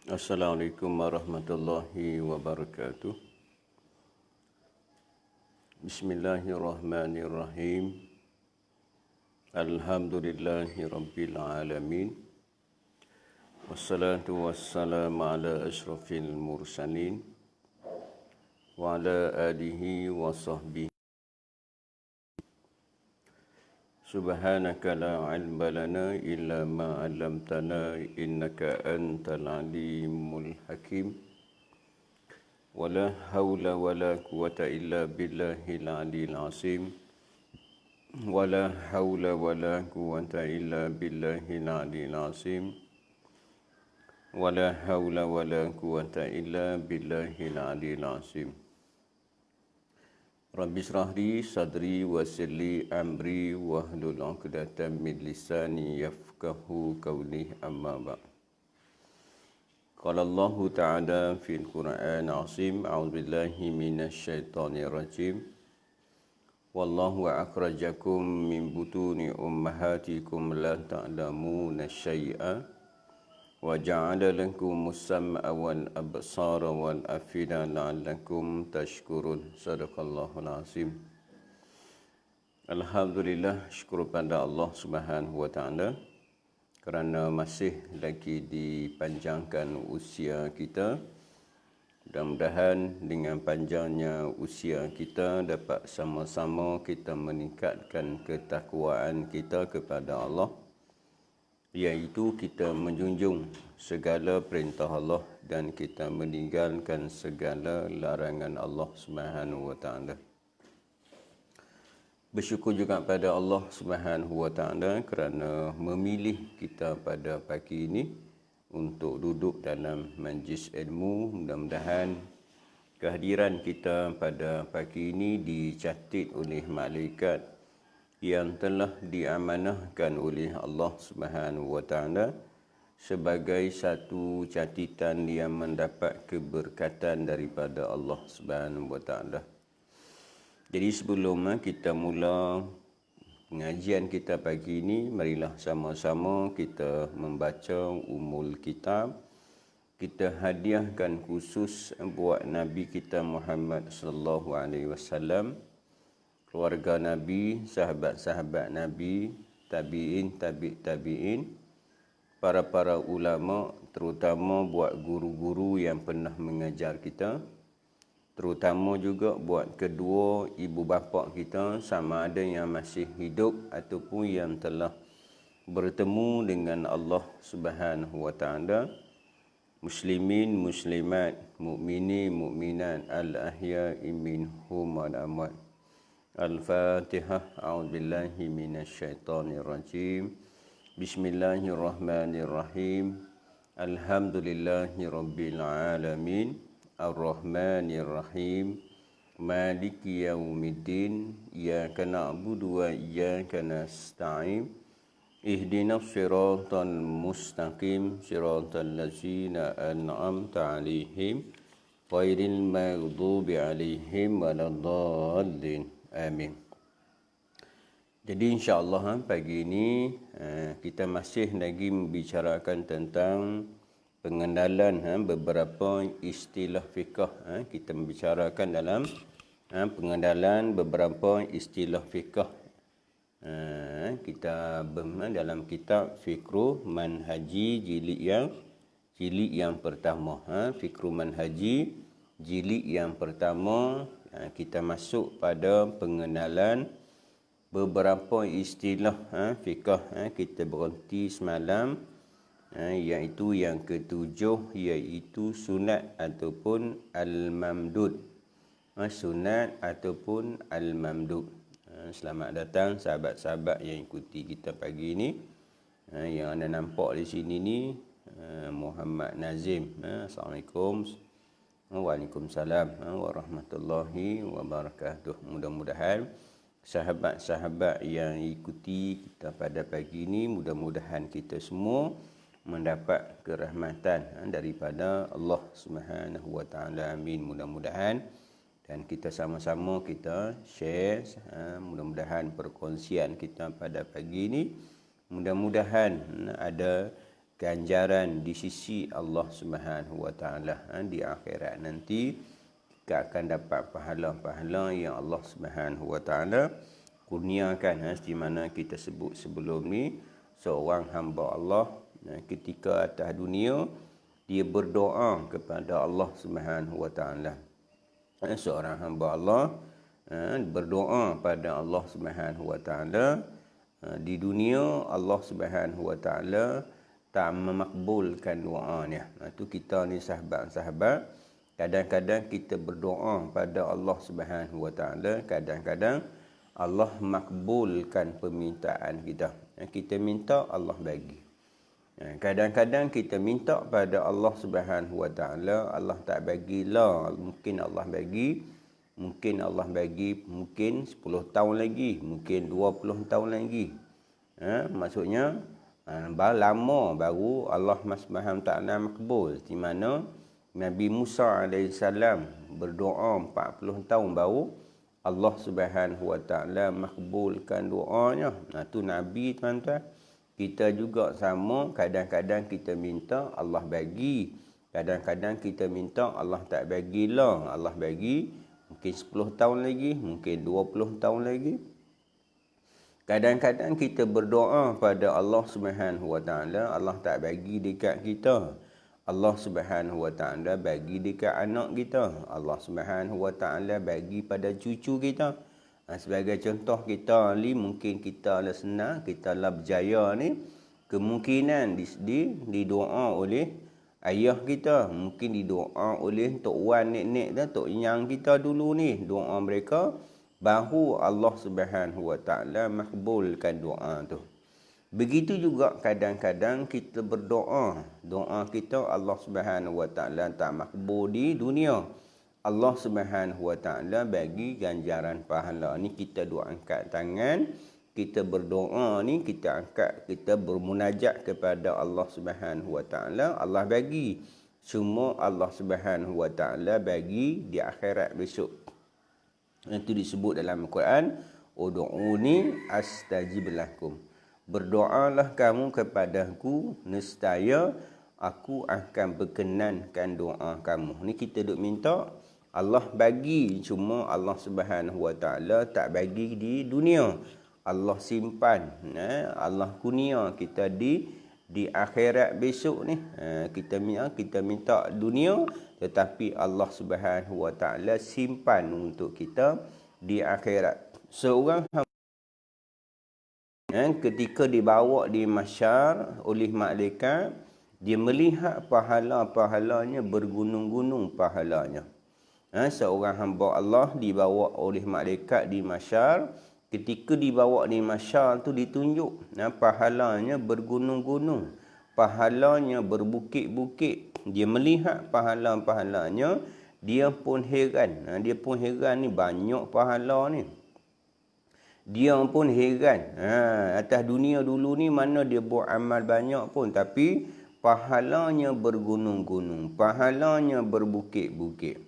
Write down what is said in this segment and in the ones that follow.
Assalamualaikum warahmatullahi wabarakatuh. Bismillahirrahmanirrahim. Alhamdulillahi rabbil alamin. Wassalatu wassalamu ala asyrafil mursalin wa ala alihi wa sahbihi. Subhanaka la ilma lana illa ma 'allamtana innaka antal alimul hakim. Wala haula wala quwata illa billahil aliyil azim. Wala haula wala quwata illa billahil aliyil azim. Wala haula wala quwata illa billahil aliyil azim. Rabbi shrah li sadri wa yassir li amri wahlul 'uqdatam min lisani yafqahu qawli amma ba'd. Qala Allah Ta'ala fil Qur'an 'azim, a'udzu billahi minasy syaithanir rajim. Wallahu akhrajakum min butuni ummahatikum la ta'lamuna syai'a wa ja'ala lakumus sam'a wal absara wal afida la'allakum tashkurun. Sadaqallahul azim. Alhamdulillah, syukur pada Allah Subhanahu wa taala kerana masih lagi dipanjangkan usia kita. Mudah-mudahan dengan panjangnya usia kita dapat sama-sama kita meningkatkan ketakwaan kita kepada Allah, iaitu kita menjunjung segala perintah Allah dan kita meninggalkan segala larangan Allah Subhanahu wa taala. Bersyukur juga pada Allah Subhanahu wa taala kerana memilih kita pada pagi ini untuk duduk dalam majlis ilmu. Mudah-mudahan kehadiran kita pada pagi ini dicatat oleh malaikat yang telah diamanahkan oleh Allah Subhanahu wa taala sebagai satu catatan yang mendapat keberkatan daripada Allah Subhanahu wa taala. Jadi sebelum kita mula pengajian kita pagi ini, marilah sama-sama kita membaca Ummul Kitab. Kita hadiahkan khusus buat Nabi kita Muhammad sallallahu alaihi wasallam, keluarga Nabi, sahabat-sahabat Nabi, tabi'in, tabi'in, para ulama, terutama buat guru-guru yang pernah mengajar kita, terutama juga buat kedua ibu bapa kita, sama ada yang masih hidup ataupun yang telah bertemu dengan Allah Subhanahu wa taala, muslimin, muslimat, mukminin, mukminat, al-ahya'i minhum wal amwat. Al-Fatihah. A'udzubillahi minasyaitonir rajim. Bismillahirrahmanirrahim. Alhamdulillahi rabbil alamin. Ar-Rahmanir-Rahim. Maliki yaumiddin. Iyyaka na'budu wa iyyaka nasta'in. Ihdinas siratal mustaqim. Siratal ladzina an'amta 'alaihim ghairil maghdubi 'alaihim waladdallin. Amin. Jadi insya-Allah pagi ini kita masih lagi membicarakan tentang pengenalan beberapa istilah fiqh. Kita membicarakan dalam pengenalan beberapa istilah fiqh. Kita dalam kitab Fiqhu Manhaji jilid yang pertama. Fiqhu Manhaji jilid yang pertama, kita masuk pada pengenalan beberapa istilah fiqh. Kita berhenti semalam, iaitu yang ketujuh, iaitu sunat ataupun al-mamdud. Sunat ataupun al-mamdud. Selamat datang sahabat-sahabat yang ikuti kita pagi ini. Yang anda nampak di sini ni Muhammad Nazim. Assalamualaikum. Waalaikumsalam warahmatullahi wabarakatuh. Mudah-mudahan sahabat-sahabat yang ikuti kita pada pagi ini, mudah-mudahan kita semua mendapat kerahmatan daripada Allah Subhanahu wa taala. Amin. Mudah-mudahan, dan kita sama-sama kita share, mudah-mudahan perkongsian kita pada pagi ini mudah-mudahan ada ganjaran di sisi Allah Subhanahu wa taala. Di akhirat nanti kita akan dapat pahala-pahala yang Allah Subhanahu wa taala kurniakan. Seperti mana kita sebut sebelum ni, seorang hamba Allah ketika atas dunia dia berdoa kepada Allah Subhanahu wa taala. Seorang hamba Allah berdoa pada Allah Subhanahu wa taala. Di dunia Allah Subhanahu wa taala tak memakbulkan doanya. Itu kita ni sahabat-sahabat, kadang-kadang kita berdoa pada Allah Subhanahu wa taala, kadang-kadang Allah makbulkan permintaan kita. Kita minta Allah bagi. Kadang-kadang kita minta pada Allah Subhanahu wa taala, Allah tak bagilah. Mungkin Allah bagi, mungkin 10 tahun lagi, mungkin 20 tahun lagi. Maksudnya lama baru Allah Subhanahu wa taala makbul. Di mana Nabi Musa AS berdoa 40 tahun baru Allah Subhanahu wa taala makbulkan doanya. Tu Nabi, tuan-tuan. Kita juga sama, kadang-kadang kita minta Allah bagi, kadang-kadang kita minta Allah tak bagilah. Allah bagi mungkin 10 tahun lagi, mungkin 20 tahun lagi. Kadang-kadang kita berdoa pada Allah Subhanahu wa taala, Allah tak bagi dekat kita. Allah Subhanahu wa taala bagi dekat anak kita. Allah Subhanahu wa taala bagi pada cucu kita. Sebagai contoh, kita ni mungkin kita lah senang, kita lah berjaya ni, kemungkinan didoa oleh ayah kita, mungkin didoa oleh Tok Wan, Nek-Nek dan Tok Yang kita dulu ni. Doa mereka baru Allah Subhanahu wa taala makbulkan doa tu. Begitu juga kadang-kadang kita berdoa, doa kita Allah Subhanahu wa taala tak makbul di dunia. Allah Subhanahu wa taala bagi ganjaran pahala. Ni kita doa angkat tangan, kita berdoa ni, kita angkat, kita bermunajat kepada Allah Subhanahu wa taala, Allah bagi. Semua Allah Subhanahu wa taala bagi di akhirat besok. Itu disebut dalam Al-Quran, ud'uni astajib lakum. Berdoalah kamu kepadaku, nescaya aku akan berkenankan doa kamu. Ni kita duk minta Allah bagi, cuma Allah Subhanahu wa taala tak bagi di dunia. Allah simpan, Allah kurnia kita di akhirat besok ni. Kita minta dunia, tetapi Allah Subhanahu wa taala simpan untuk kita di akhirat. Seorang ketika dibawa di mahsyar oleh malaikat, dia melihat pahala-pahalanya bergunung-gunung pahalanya. Seorang hamba Allah dibawa oleh malaikat di mahsyar. Ketika dibawa di mahsyar tu ditunjuk pahalanya bergunung-gunung, pahalanya berbukit-bukit. Dia melihat pahala-pahalanya, dia pun heran. Dia pun heran, ni banyak pahala ni. Dia pun heran. Atas dunia dulu ni mana dia buat amal banyak pun, tapi pahalanya bergunung-gunung, pahalanya berbukit-bukit.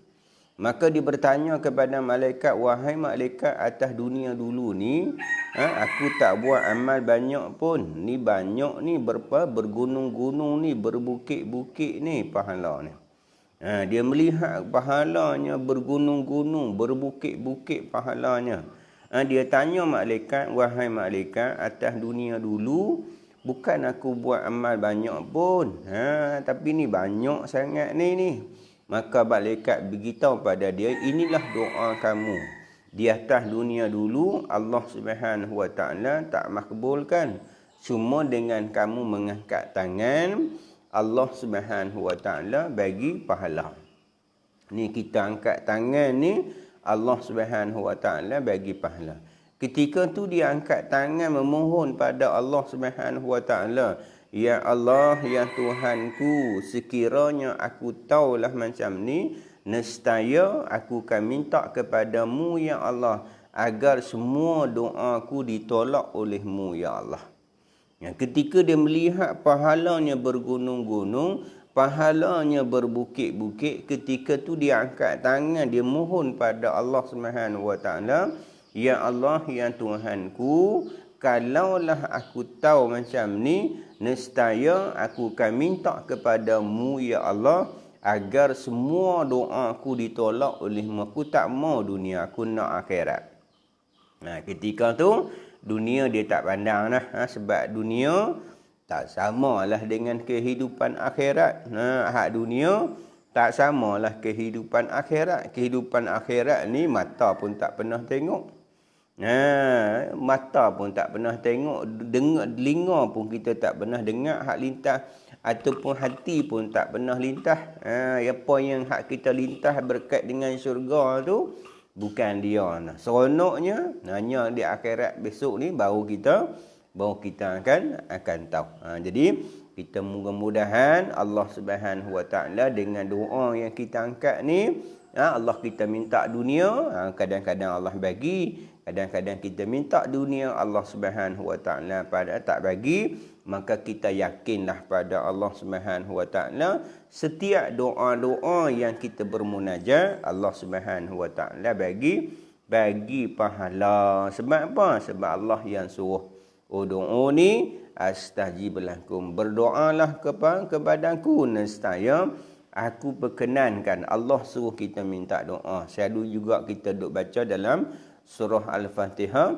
Maka dia bertanya kepada malaikat, wahai malaikat, atas dunia dulu ni aku tak buat amal banyak pun. Ni banyak ni, bergunung-gunung ni, berbukit-bukit ni pahala ni. Dia melihat pahalanya bergunung-gunung, berbukit-bukit pahalanya. Dia tanya malaikat, wahai malaikat, atas dunia dulu bukan aku buat amal banyak pun, tapi ni banyak sangat ni. Maka malaikat beritahu pada dia, inilah doa kamu. Di atas dunia dulu Allah Subhanahu wa taala tak makbulkan. Cuma dengan kamu mengangkat tangan, Allah Subhanahu wa taala bagi pahala. Ni kita angkat tangan ni, Allah Subhanahu wa taala bagi pahala. Ketika tu dia angkat tangan memohon pada Allah Subhanahu wa taala, ya Allah, ya Tuhanku, sekiranya aku tahulah macam ni, nescaya aku akan minta kepadamu ya Allah, agar semua doaku ditolak olehmu ya Allah. Ketika dia melihat pahalanya bergunung-gunung, pahalanya berbukit-bukit, ketika tu dia angkat tangan, dia mohon pada Allah Subhanahu wa taala, ya Allah, ya Tuhanku, kalaulah aku tahu macam ni, nescaya aku akan minta kepadamu ya Allah agar semua doa aku ditolak olehmu. Aku tak mau dunia, aku nak akhirat. Ketika tu dunia dia tak pandang dah. Sebab dunia tak samalah dengan kehidupan akhirat. Hak dunia tak samalah kehidupan akhirat. Kehidupan akhirat ni mata pun tak pernah tengok. Mata pun tak pernah tengok, dengar, telinga pun kita tak pernah dengar hak lintas, ataupun hati pun tak pernah lintas. Apa yang hak kita lintas berkait dengan syurga tu bukan dia. Seronoknya hanya di akhirat besok ni baru kita akan tahu. Jadi kita mudah-mudahan Allah Subhanahu Wa Taala dengan doa yang kita angkat ni, Allah kita minta dunia, kadang-kadang Allah bagi, kadang-kadang kita minta dunia Allah Subhanahu Wa Taala pada tak bagi, maka kita yakinlah pada Allah Subhanahu Wa Taala setiap doa-doa yang kita bermunajat Allah Subhanahu Wa Taala bagi pahala. Sebab apa? Sebab Allah yang suruh, ud'uni astajib lakum, berdoalah kepadaku nescaya aku perkenankan. Allah suruh kita minta doa. Selalu juga kita duk baca dalam surah Al-Fatihah.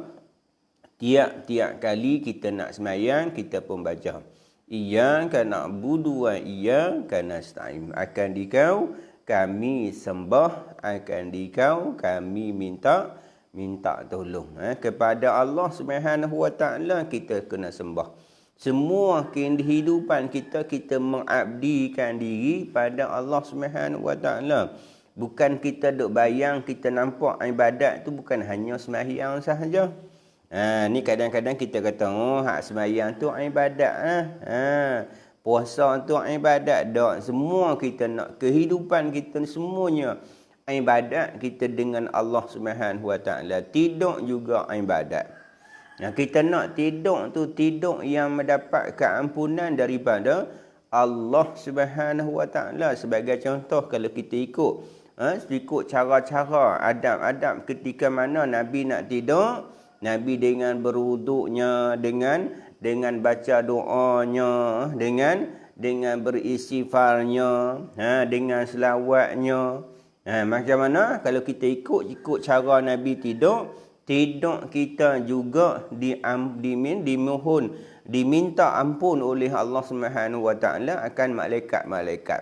Tiap-tiap kali kita nak semayang, kita pun baca iyyaka na'budu wa iyyaka nasta'in. Akan dikau kami sembah, akan dikau kami minta tolong. Kepada Allah Subhanahu Wa Taala kita kena sembah. Semua kehidupan kita mengabdikan diri pada Allah Subhanahu Wa Taala. Bukan kita duk bayang, kita nampak ibadat tu bukan hanya sembahyang sahaja. Ni kadang-kadang kita kata, hak sembahyang tu ibadat. Puasa tu ibadat. Tak, semua kita nak kehidupan kita semuanya ibadat kita dengan Allah Subhanahu Wa Taala. Tidur juga ibadat. Kita nak tidur tu tidur yang mendapat keampunan daripada Allah Subhanahu Wa Taala. Sebagai contoh, kalau kita ikut cara-cara adab-adab ketika mana Nabi nak tidur, Nabi dengan berwuduknya, dengan baca doanya, dengan beristighfarnya, dengan selawatnya. Macam mana kalau kita ikut cara Nabi tidur kita juga diminta ampun oleh Allah Subhanahu Wa Taala akan malaikat-malaikat.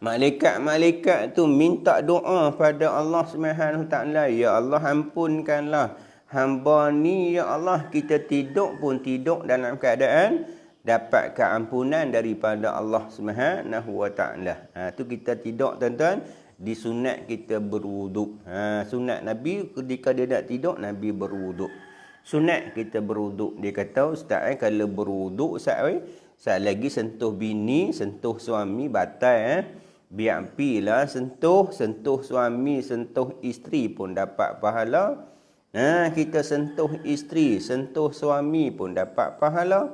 Malaikat-malaikat tu minta doa pada Allah Subhanahu Wa Taala, ya Allah ampunkanlah hamba ni, ya Allah. Kita tidur pun tidur dalam keadaan dapat keampunan daripada Allah Subhanahu Wa Taala. Tu kita tidur tuan-tuan, disunat kita berwuduk. Sunat Nabi ketika dia nak tidur, Nabi berwuduk. Sunat kita berwuduk. Dia kata, ustaz kalau berwuduk saat lagi sentuh bini, sentuh suami batal. Biar pilah sentuh suami, sentuh isteri pun dapat pahala. Kita sentuh isteri, sentuh suami pun dapat pahala.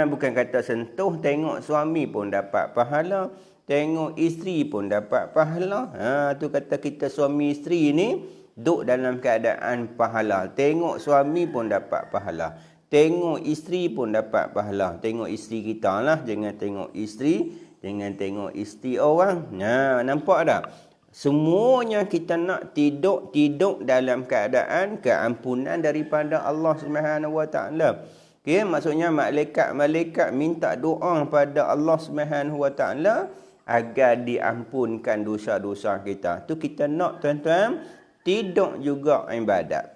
Bukan kata sentuh tengok suami pun dapat pahala, tengok isteri pun dapat pahala. Tu kata kita suami isteri ni duduk dalam keadaan pahala. Tengok suami pun dapat pahala, tengok isteri pun dapat pahala. Tengok isteri kita lah, jangan tengok isteri orang. Nampak tak? Semuanya kita nak tidur dalam keadaan keampunan daripada Allah Subhanahu Wa Taala. Maksudnya malaikat minta doa pada Allah Subhanahu Wa Taala agar diampunkan dosa-dosa kita. Tu kita nak tuan-tuan, tidur juga ibadat,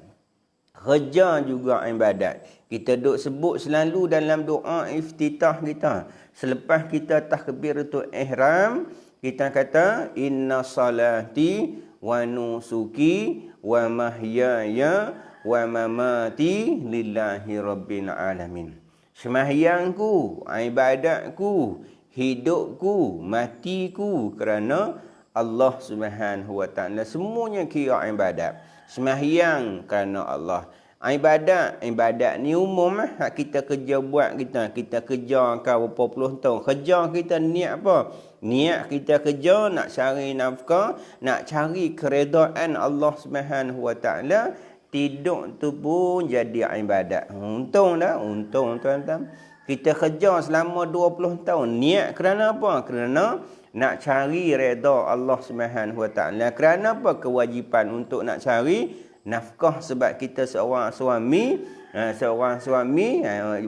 kerja juga ibadat. Kita duk sebut selalu dalam doa iftitah kita. Selepas kita takbiratul ihram, kita kata inna salati wa nusuki wa mahyaya wa mamati lillahi rabbil alamin. Sembahyangku, ibadatku, hidupku, matiku kerana Allah Subhanahu Wa Taala. Semuanya kira ibadat. Sembahyang kerana Allah. Ibadat ni umum hak kita kerja buat kita kerja kau berapa puluh tahun. Kerja kita niat apa? Niat kita kerja nak cari nafkah, nak cari keredaan Allah Subhanahu Wa Taala. Tidur tu pun jadi ibadat. Untung tuan-tuan. Kita kerja selama 20 tahun. Niat kerana apa? Kerana nak cari redha Allah Subhanahu Wa Taala. Kerana apa? Kewajipan untuk nak cari nafkah, sebab kita seorang suami,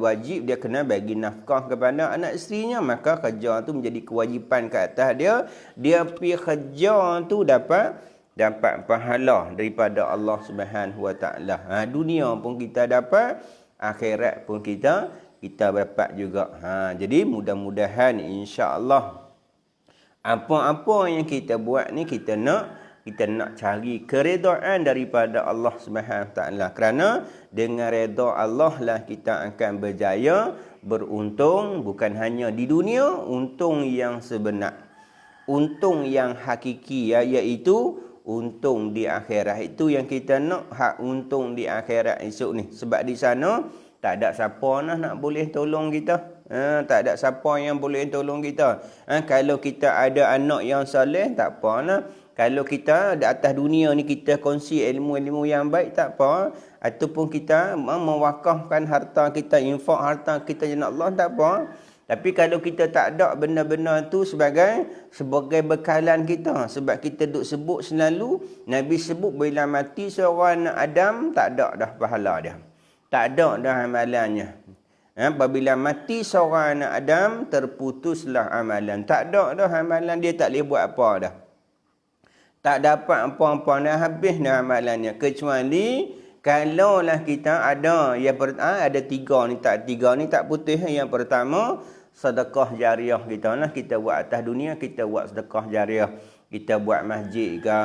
wajib dia kena bagi nafkah kepada anak isterinya. Maka kerja tu menjadi kewajipan ke atas dia. Dia pergi kerja tu dapat pahala daripada Allah Subhanahu Wa Taala. Dunia pun kita dapat, akhirat pun kita dapat juga. Jadi mudah-mudahan insya-Allah apa-apa yang kita buat ni kita nak cari keredaan daripada Allah Subhanahu Wa Taala. Kerana dengan redha Allah lah kita akan berjaya, beruntung bukan hanya di dunia, untung yang sebenar, untung yang hakiki, iaitu untung di akhirat. Itu yang kita nak, hak untung di akhirat esok ni. Sebab di sana tak ada siapa nak boleh tolong kita. Tak ada siapa yang boleh tolong kita. Kalau kita ada anak yang soleh, tak apa lah. Kalau kita di atas dunia ni kita kongsi ilmu-ilmu yang baik, tak apa. Ataupun kita mewakafkan harta kita, infak harta kita jalan Allah, tak apa. Tapi kalau kita tak ada benda-benda tu sebagai bekalan kita, sebab kita duk sebut selalu, Nabi sebut bila mati seorang anak Adam, tak ada dah pahala dia. Tak ada dah amalannya. Apabila mati seorang anak Adam, terputuslah amalan. Tak ada dah amalan dia, tak boleh buat apa dah. Tak dapat apa-apa dah, habis dah amalannya. Kecuali kalaulah kita ada yang ada tiga ni tak putih. Yang pertama, sedekah jariah kita lah. Kita buat atas dunia, kita buat sedekah jariah. Kita buat masjid ke,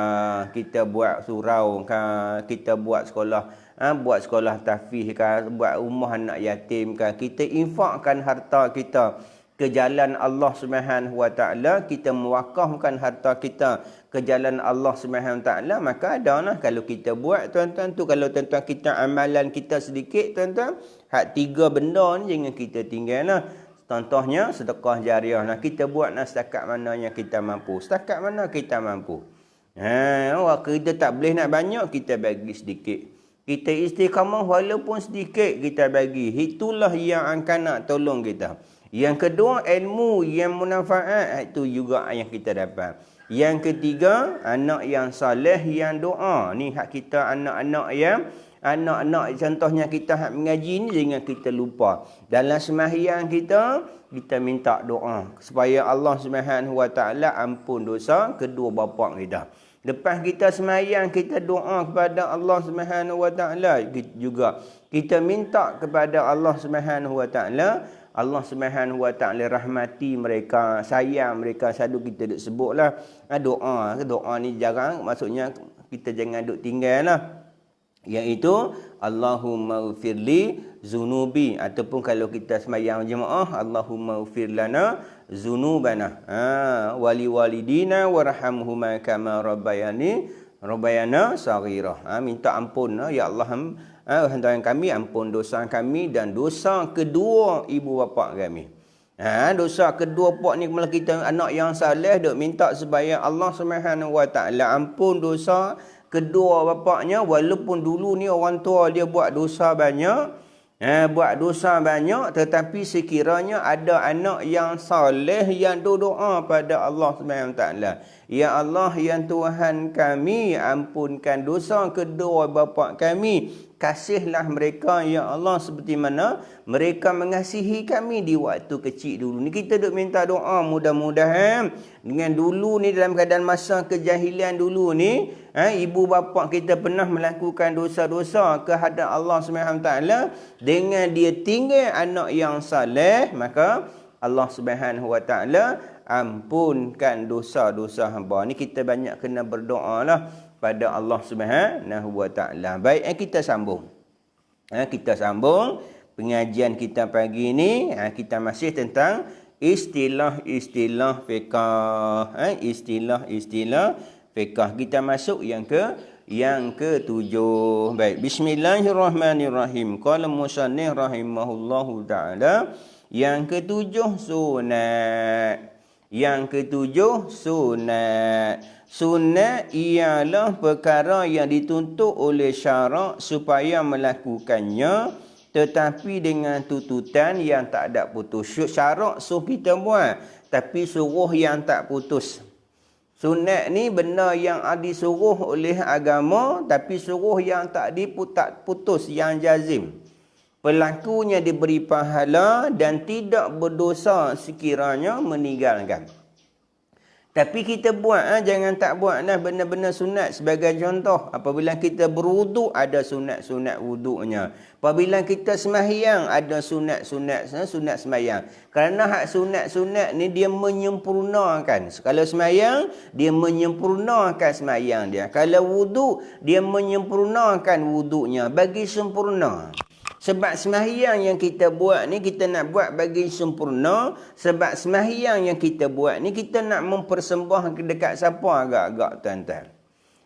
kita buat surau ke, kita buat sekolah, buat sekolah tahfiz ke, buat rumah anak yatim ke. Kita infakkan harta kita ke jalan Allah Subhanahu Wa Taala, kita mewakafkan harta kita ke jalan Allah Subhanahu Wa Taala, maka adalah kalau kita buat tuan-tuan tu, kalau tuan-tuan kita amalan kita sedikit tuan-tuan, hak tiga benda ni jangan kita tinggallah. Contohnya sedekah jariah. Kita buat setakat mana yang kita mampu. Setakat mana kita mampu. Kita tak boleh nak banyak, kita bagi sedikit. Kita istiqamah walaupun sedikit kita bagi. Itulah yang akan nak tolong kita. Yang kedua, ilmu yang manfaat, itu juga yang kita dapat. Yang ketiga, anak yang soleh yang doa. Ni hak kita anak-anak contohnya kita hak mengaji ni, jangan kita lupa. Dalam sembahyang kita minta doa supaya Allah Subhanahu Wa Taala ampun dosa kedua bapa kita. Lepas kita sembahyang, kita doa kepada Allah Subhanahu Wa Taala juga. Kita minta kepada Allah Subhanahu Wa Taala, Allah Subhanahu Wa Taala rahmati mereka, sayang mereka. Selalu kita duk sebutlah doa ni jarang, maksudnya kita jangan duk tinggal lah. Iaitu Allahumma ghfirli zunubi, ataupun kalau kita sembahyang jemaah, Allahumma ghfir lana zunubana wali walidina warhamhuma kama rabbayana saghira. Minta ampun ya Allah, hendak kami ampun dosa kami dan dosa kedua ibu bapa kami. Dosa kedua pak ni, kalau kita anak yang saleh duk minta supaya Allah Subhanahu Wa Taala ampun dosa kedua bapaknya, walaupun dulu ni orang tua dia buat dosa banyak, tetapi sekiranya ada anak yang soleh yang doa pada Allah Subhanahu Taala, ya Allah, ya Tuhan kami, ampunkan dosa kedua bapa kami, kasihlah mereka ya Allah seperti mana mereka mengasihi kami di waktu kecil dulu ni. Kita duk minta doa, mudah-mudahan dengan dulu ni, dalam keadaan masa kejahilan dulu ni, ibu bapa kita pernah melakukan dosa-dosa kehadap Allah Subhanahu Taala, dengan dia tinggal anak yang saleh, maka Allah Subhanahu Wa Taala ampunkan dosa-dosa hamba. Ni kita banyak kena berdoalah pada Allah Subhanahu Wa Taala. Baik, kita sambung. Kita sambung pengajian kita pagi ni. Kita masih tentang istilah-istilah fiqh. Istilah-istilah fiqh. Kita masuk yang ke-7. Baik, bismillahirrahmanirrahim. Qala musannif rahimahullahu taala, yang ke-7 sunat. Yang ke-7 sunat. Sunat ialah perkara yang dituntut oleh syarak supaya melakukannya tetapi dengan tututan yang tak ada putus. Syarak suruh kita buat, tapi suruh yang tak putus. Sunat ni benda yang disuruh oleh agama, tapi suruh yang tak putus, yang jazim. Pelakunya diberi pahala dan tidak berdosa sekiranya meninggalkan. Tapi kita buat, jangan tak buat benda-benda sunat. Sebagai contoh, apabila kita berwuduk, ada sunat-sunat wuduknya. Apabila kita sembahyang, ada sunat-sunat sembahyang. Kerana hak sunat-sunat ni dia menyempurnakan. Kalau sembahyang, dia menyempurnakan sembahyang dia. Kalau wuduk, dia menyempurnakan wuduknya bagi sempurna. Sebab sembahyang yang kita buat ni, kita nak buat bagi sempurna. Sebab sembahyang yang kita buat ni, kita nak mempersembah dekat siapa agak-agak tuan-tuan.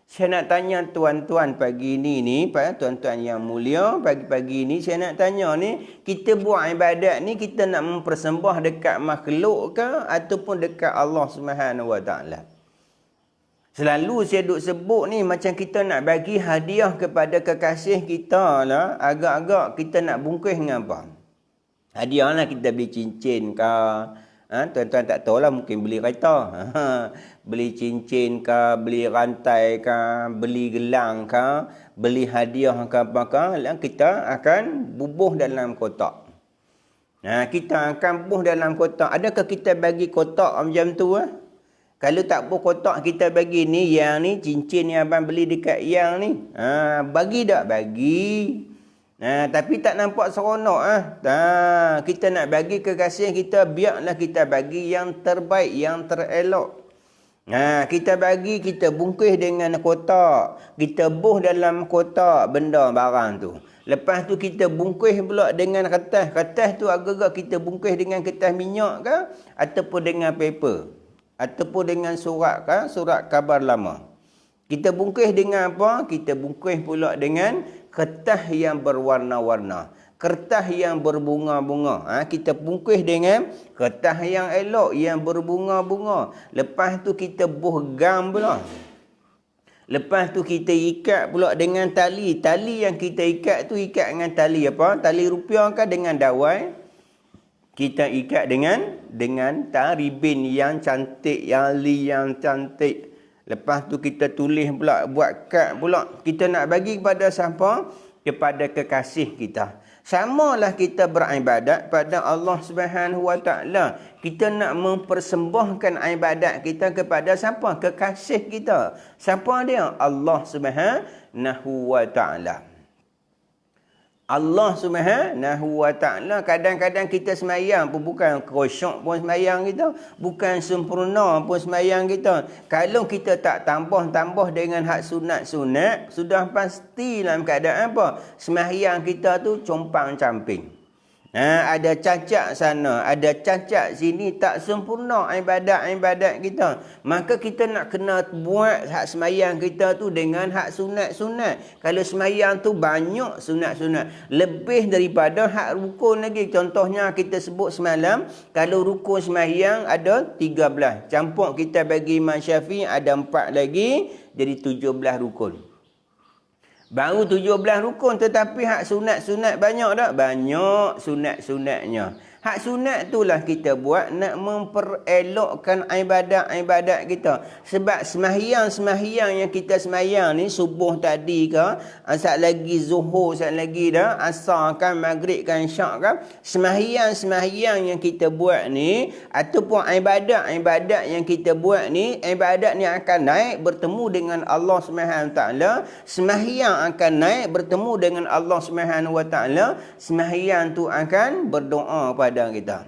Saya nak tanya tuan-tuan pagi ni, tuan-tuan yang mulia, pagi-pagi ni saya nak tanya ni, kita buat ibadat ni, kita nak mempersembah dekat makhluk ke ataupun dekat Allah Subhanahu Wa Taala? Selalu saya duk sebut ni, macam kita nak bagi hadiah kepada kekasih kita lah, agak-agak kita nak bungkus dengan apa? Hadiah lah, kita beli cincin ke, tuan-tuan tak tahu lah, mungkin beli kereta, beli cincin ke, beli rantai ke, beli gelang ke, beli hadiah ke apa ke, kita akan bubuh dalam kotak. Kita akan bubuh dalam kotak. Adakah kita bagi kotak macam tu? Kalau tak buh kotak, kita bagi ni, yang ni cincin yang abang beli dekat yang ni. Bagi tak? Bagi. Tapi tak nampak seronok. Kita nak bagi kekasih kita, biarlah kita bagi yang terbaik, yang terelok. Kita bagi, kita bungkus dengan kotak. Kita buh dalam kotak benda barang tu. Lepas tu kita bungkus pula dengan kertas. Kertas tu agak-agak kita bungkus dengan kertas minyak ke? Ataupun dengan paper? Ataupun dengan surat khabar lama. Kita bungkus dengan apa? Kita bungkus pula dengan kertas yang berwarna-warna. Kertas yang berbunga-bunga. Kita bungkus dengan kertas yang elok, yang berbunga-bunga. Lepas tu kita buh gam pula. Lepas tu kita ikat pula dengan tali. Tali yang kita ikat tu ikat dengan tali apa? Tali rupiah ke dengan dawai? Kita ikat dengan ribin yang cantik, yang cantik. Lepas tu kita tulis pula, buat kad pula. Kita nak bagi kepada siapa? Kepada kekasih kita. Samalah kita beribadat pada Allah Subhanahu Wa Taala. Kita nak mempersembahkan ibadat kita kepada siapa? Kekasih kita. Siapa dia? Allah Subhanahu Wa Taala. Allah Subhanahu Wa Taala. Kadang-kadang kita semayang pun bukan khusyuk pun semayang kita, bukan sempurna pun semayang kita. Kalau kita tak tambah-tambah dengan hak sunat-sunat, sudah pasti dalam keadaan apa? Semayang kita tu compang-camping. Ada cacat sana, ada cacat sini, tak sempurna ibadat-ibadat kita. Maka kita nak kena buat hak semayang kita tu dengan hak sunat-sunat. Kalau semayang tu banyak sunat-sunat, lebih daripada hak rukun lagi. Contohnya kita sebut semalam, kalau rukun semayang ada 13. Campur kita bagi Imam Syafi'i ada 4 lagi, jadi 17 rukun. Baru 17 rukun, tetapi hak sunat-sunat banyak tak? Banyak sunat-sunatnya. Hak sunat itulah kita buat nak memperelokkan ibadat-ibadat kita. Sebab sembahyang yang kita sembahyang ni, subuh tadi ke, saat lagi zuhur, saat lagi dah, asar kan, maghrib kan, syak kan, sembahyang yang kita buat ni, ataupun ibadat yang kita buat ni, ibadat ni akan naik bertemu dengan Allah Subhanahu Taala. Sembahyang akan naik bertemu dengan Allah Subhanahu Wa Taala. Sembahyang tu akan berdoa pada kita.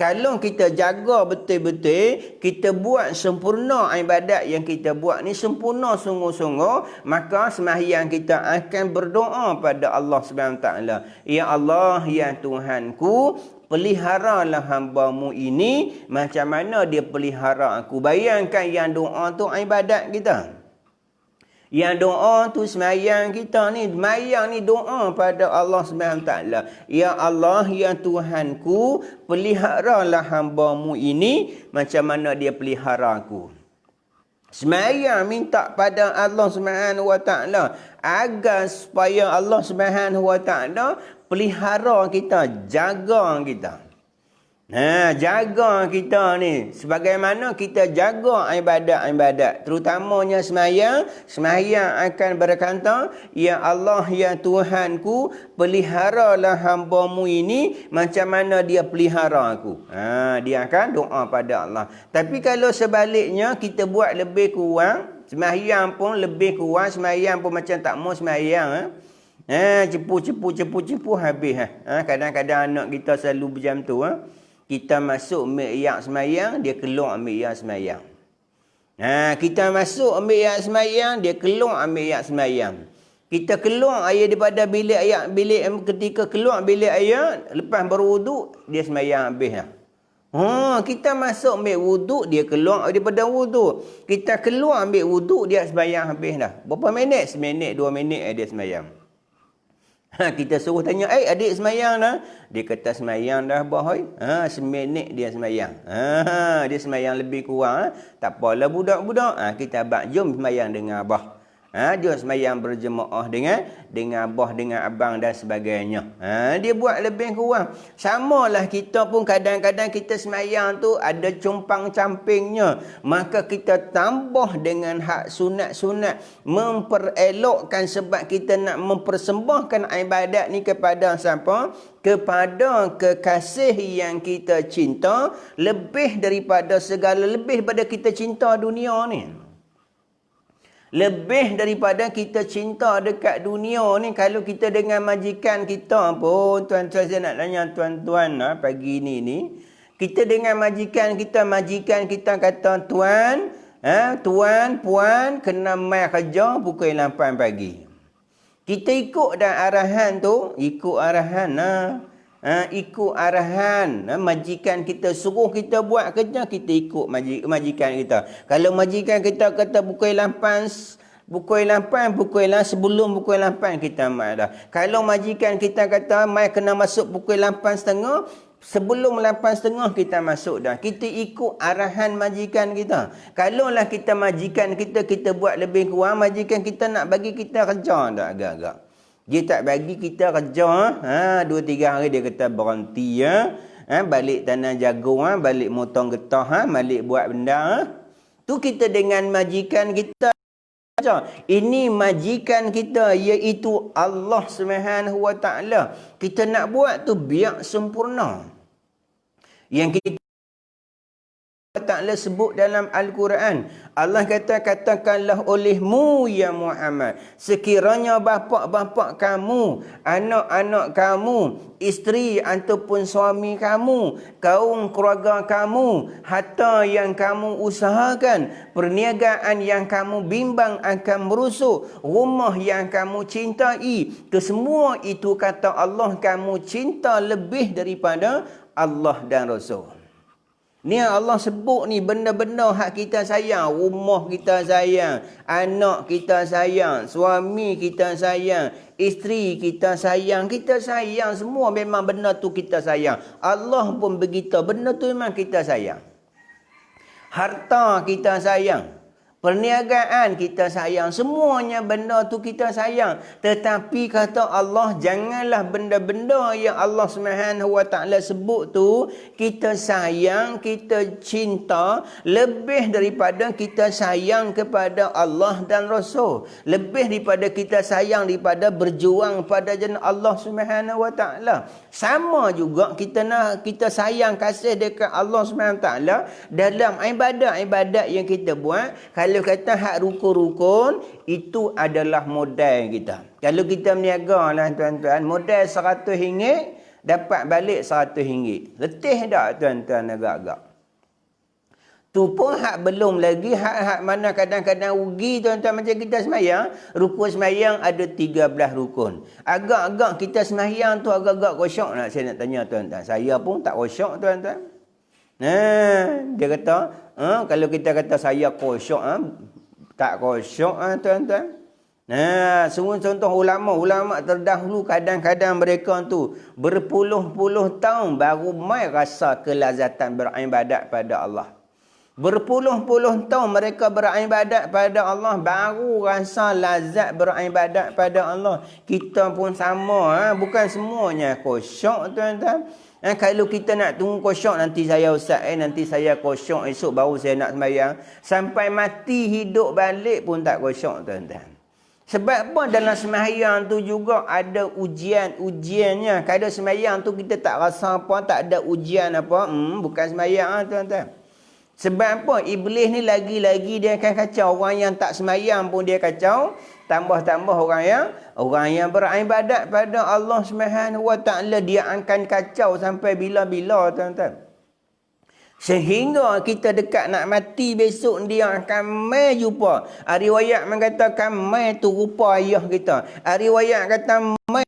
Kalau kita jaga betul-betul, kita buat sempurna ibadat yang kita buat ni, sempurna sungguh-sungguh, maka sembahyang kita akan berdoa pada Allah Subhanahu Taala. Ya Allah, ya Tuhanku, peliharalah hamba-Mu ini macam mana dia pelihara aku. Bayangkan yang doa tu ibadat kita. Yang doa tu semayang kita ni, semayang ni doa pada Allah Subhanahu Taala. Ya Allah, ya Tuhanku, peliharalah hamba-Mu ini macam mana dia pelihara aku. Semayang minta pada Allah Subhanahu Wa Taala agar supaya Allah Subhanahu Wa Taala pelihara kita, jaga kita. Jaga kita ni. Sebagaimana kita jaga ibadat-ibadat. Terutamanya semayang. Semayang akan berkata, Ya Allah, ya Tuhanku, peliharalah hamba-Mu ini macam mana dia pelihara aku. Dia akan doa pada Allah. Tapi kalau sebaliknya, kita buat lebih kurang, semayang pun lebih kurang, semayang pun macam tak mau semayang. Cepu habis. Kadang-kadang anak kita selalu macam tu. Kita masuk ambil iyak semayang, dia keluar ambil iyak semayang. Kita masuk ambil iyak semayang, dia keluar ambil iyak semayang. Kita keluar ayah daripada bilik ayat, ketika keluar bilik ayat, lepas berwuduk, dia semayang habis lah. Kita masuk ambil wuduk, dia keluar daripada wuduk. Kita keluar ambil wuduk, dia semayang habis dah. Berapa minit? Seminit, 2 minit dia semayang. Kita suruh tanya, adik semayang dah? Dia kata semayang dah boy. Seminit dia semayang. Dia semayang lebih kurang. Tak apalah budak-budak. Kita abang jom semayang dengan abah. Jom semayang berjemaah dengan abah, dengan abang dan sebagainya. Dia buat lebih kurang. Samalah kita pun kadang-kadang kita semayang tu ada compang-campingnya. Maka kita tambah dengan hak sunat-sunat. Memperelokkan sebab kita nak mempersembahkan ibadat ni kepada siapa? Kepada kekasih yang kita cinta. Lebih daripada segala, lebih daripada kita cinta dunia ni. Lebih daripada kita cinta dekat dunia ni, kalau kita dengan majikan kita pun, tuan-tuan, saya nak tanya tuan-tuan pagi ni, kita dengan majikan kita kata, tuan, puan, kena mai kerja pukul 8 pagi. Kita ikut dah arahan tu, ikut arahan majikan kita suruh kita buat kerja, kita ikut majikan kita. Kalau majikan kita kata pukul 8, sebelum pukul 8 kita mai dah. Kalau majikan kita kata mai kena masuk pukul 8.30, sebelum 8.30 kita masuk dah. Kita ikut arahan majikan kita. Kalaulah kita majikan kita buat lebih kurang, majikan kita nak bagi kita kerja dah agak-agak. Dia tak bagi kita kerja, 2-3 hari dia kata berhenti, balik tanah jagung, balik motong getah, balik buat benda. Tu kita dengan majikan kita. Ini majikan kita, iaitu Allah Subhanahu Wa Taala. Kita nak buat tu biar sempurna. Yang kita Ta'ala sebut dalam Al-Quran. Allah kata, katakanlah olehmu ya Muhammad, sekiranya bapa-bapa kamu, anak-anak kamu, isteri ataupun suami kamu, kaum keluarga kamu, harta yang kamu usahakan, perniagaan yang kamu bimbang akan merusuk, rumah yang kamu cintai, kesemua itu kata Allah kamu cinta lebih daripada Allah dan Rasul. Ni Allah sebut ni benda-benda hak kita sayang. Rumah kita sayang, anak kita sayang, suami kita sayang, isteri kita sayang. Kita sayang semua, memang benda tu kita sayang. Allah pun begitu, benda tu memang kita sayang. Harta kita sayang, perniagaan kita sayang, semuanya benda tu kita sayang. Tetapi kata Allah, janganlah benda-benda yang Allah Subhanahu Wa Taala sebut tu kita sayang, kita cinta lebih daripada kita sayang kepada Allah dan Rasul, lebih daripada kita sayang daripada berjuang pada jalan Allah Subhanahu Wa Taala. Sama juga kita sayang kasih dekat Allah Subhanahu Wa Taala dalam ibadat-ibadat yang kita buat. Kalau kata hak rukun-rukun, itu adalah modal kita. Kalau kita berniaga lah tuan-tuan, modal RM100, dapat balik RM100. Letih tak tuan-tuan agak-agak? Tu pun hak belum lagi, hak mana kadang-kadang rugi tuan-tuan. Macam kita semayang, rukun semayang ada 13 rukun. Agak-agak kita semayang tu agak-agak kosyak nak. Saya nak tanya tuan-tuan. Saya pun tak kosyak tuan-tuan. Dia kata, kalau kita kata saya kosyak, tak kosyak tuan-tuan. Contoh ulama terdahulu, kadang-kadang mereka tu berpuluh-puluh tahun baru mai rasa kelazatan beribadat pada Allah. Berpuluh-puluh tahun mereka beribadat pada Allah, baru rasa lazat beribadat pada Allah. Kita pun sama, bukan semuanya khusyuk, tuan-tuan. Kalau kita nak tunggu khusyuk, nanti saya ustaz, nanti saya khusyuk, esok baru saya nak sembahyang. Sampai mati hidup balik pun tak khusyuk, tuan-tuan. Sebab apa? Dalam sembahyang tu juga ada ujiannya. Kalau sembahyang tu kita tak rasa apa, tak ada ujian apa, bukan sembahyang, tuan-tuan. Sebab apa? Iblis ni lagi-lagi dia akan kacau. Orang yang tak semayang pun dia kacau. Tambah-tambah orang yang beribadat pada Allah Subhanahu Wa Taala, dia akan kacau sampai bila-bila, tuan-tuan. Sehingga kita dekat nak mati besok, dia akan mai jumpa. Riwayat mengatakan mai tu rupa ayah kita. Riwayat kata mai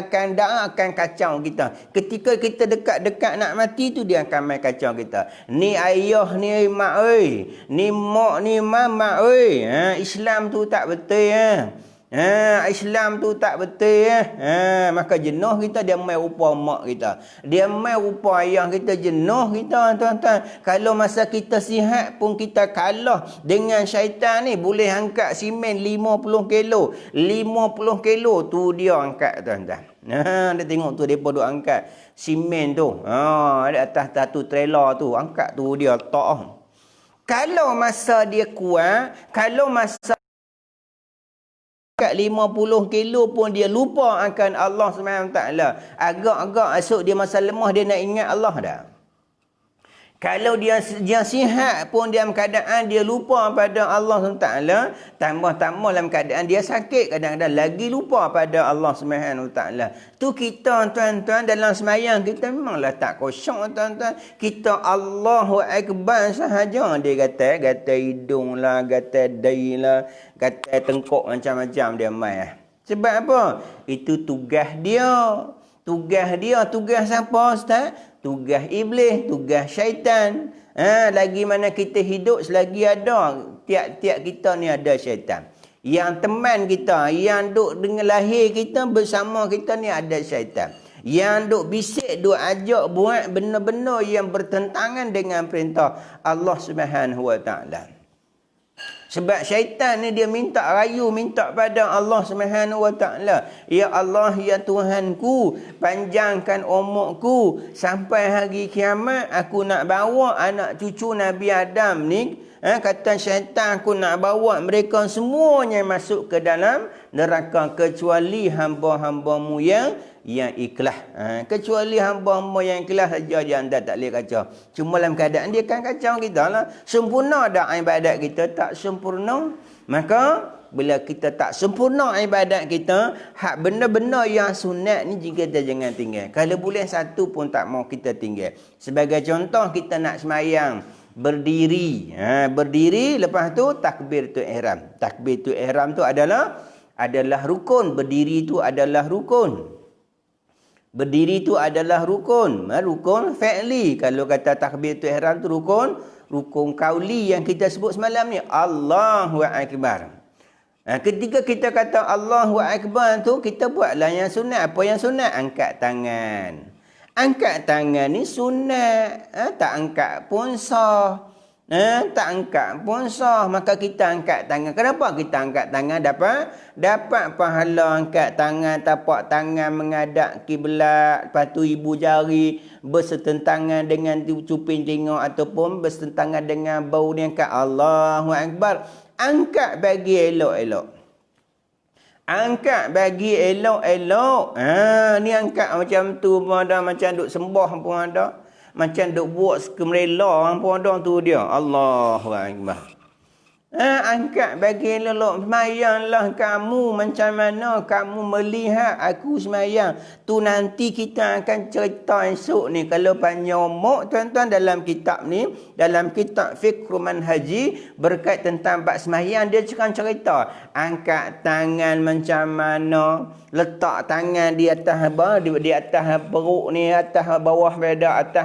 akan kacau kita. Ketika kita dekat-dekat nak mati tu, dia akan mai kacau kita. Ni ayah ni mak oi, ni mak ni mama oi. Islam tu tak betul Islam tu tak betul maka jenuh kita, dia mai rupa mak kita, dia mai rupa ayah kita, jenuh kita, tuan-tuan. Kalau masa kita sihat pun kita kalah dengan syaitan ni. Boleh angkat simen 50 kilo, 50 kilo tu dia angkat, tuan-tuan. Dia tengok tu depa duk angkat simen tu, ada atas satu trailer tu, angkat tu dia tak. Kalau masa dia kuat, kalau masa 50 kilo pun dia lupa akan Allah SWT. Agak-agak esok dia masa lemah, dia nak ingat Allah dah. Kalau dia sihat pun dalam keadaan dia lupa pada Allah SWT. Tambah-tambah dalam keadaan dia sakit, kadang-kadang lagi lupa pada Allah SWT. Tu kita, tuan-tuan, dalam semayang kita memanglah tak khusyuk, tuan-tuan. Kita Allahu Akbar sahaja. Dia kata hidung lah, kata dahi lah, kata tengkuk, macam-macam dia main. Sebab apa? Itu tugas dia. Tugas siapa, Ustaz? Tugas iblis, tugas syaitan. Lagi mana kita hidup, selagi ada, tiap-tiap kita ni ada syaitan. Yang teman kita, yang duk dengan lahir kita bersama kita ni ada syaitan. Yang duk bisik, duk ajak buat benda-benda yang bertentangan dengan perintah Allah Subhanahu Wa Taala. Sebab syaitan ni dia minta pada Allah Subhanahu Wa Taala. Ya Allah, ya Tuhanku, panjangkan umurku sampai hari kiamat. Aku nak bawa anak cucu Nabi Adam ni. Kata syaitan, aku nak bawa mereka semuanya masuk ke dalam neraka kecuali hamba-hambamu yang ikhlas. Kecuali hamba-hamba yang ikhlas saja dia anda tak boleh kacau. Cuma dalam keadaan dia akan kacau kita lah. Sempurna dah ibadat kita, tak sempurna. Maka bila kita tak sempurna ibadat kita, hak benda-benda yang sunat ni kita jangan tinggal. Kalau boleh satu pun tak mau kita tinggal. Sebagai contoh, kita nak semayang, berdiri. Berdiri, lepas tu takbir tu ihram. Takbir tu ihram tu adalah rukun. Berdiri tu adalah rukun. Berdiri tu adalah rukun. Rukun fi'li. Kalau kata takbir tu ihram tu rukun kauli yang kita sebut semalam ni. Allahu Akbar. Ketika kita kata Allahu Akbar tu, kita buatlah yang sunat. Apa yang sunat? Angkat tangan. Angkat tangan ni sunat. Tak angkat pun sah. Tak angkat pun sah. Maka kita angkat tangan. Kenapa kita angkat tangan? Dapat pahala angkat tangan. Tapak tangan menghadap kiblat. Lepas tu ibu jari bersetentangan dengan cuping tengok ataupun bersetentangan dengan bau ni. Angkat Allahu Akbar. Angkat bagi elok-elok. Angkat bagi elok-elok. Ni angkat macam tu pun ada. Macam duk sembah pun ada. Macam duk buat kemerela pun ada tu dia. Allahu Akbar. Angkat bagi elok. Semayanglah kamu macam mana kamu melihat aku semayang. Tu nanti kita akan cerita esok ni. Kalau panjang umur, tuan-tuan, dalam kitab ni, dalam kitab Fiqh Manhaji berkait tentang bab semayang, dia akan cerita angkat tangan macam mana, letak tangan di atas di atas perut ni, atas bawah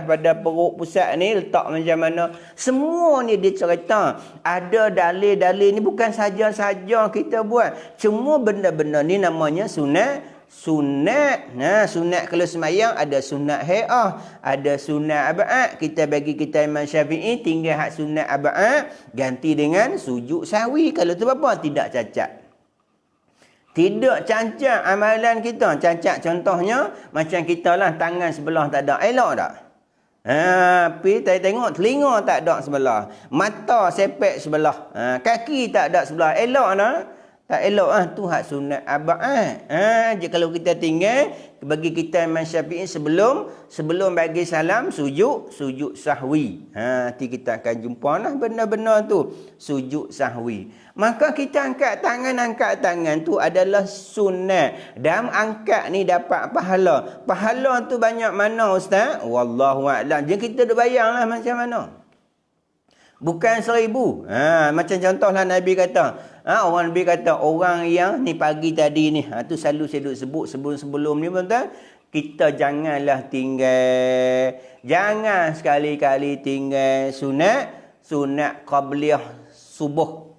pada perut pusat ni, letak macam mana. Semua ni dia cerita. Ada dalil-dalil ni, bukan saja-saja kita buat. Semua benda-benda ni namanya sunat sunat. Sunat kalau semayang ada sunat hai'ah, ada sunat ab'ad. Kita bagi kita Imam Syafi'i tinggal hak sunat ab'ad, ganti dengan sujud sahwi. Kalau tu apa? Tidak cacat. Tidak cacat amalan kita. Cacat contohnya macam kita lah, tangan sebelah tak ada. Elok tak? Tapi tengok telinga tak ada sebelah. Mata sepek sebelah. Kaki tak ada sebelah. Elok tak? Tak elok tu hak sunat ab'ad. Je kalau kita tinggal bagi kita Imam Syafi'i sebelum bagi salam sujud sahwi. Nanti kita akan jumpa lah benar-benar tu sujud sahwi. Maka kita angkat tangan tu adalah sunat. Dan angkat ni dapat pahala. Pahala tu banyak mana ustaz? Wallahu a'lam. Jadi kita dah bayanglah macam mana. Bukan 1000. Macam contohlah Nabi kata. Orang Nabi kata orang yang ni pagi tadi ni. Tu selalu saya duk sebut sebelum ni betul. Kita janganlah tinggal. Jangan sekali-kali tinggal sunat qabliyah subuh.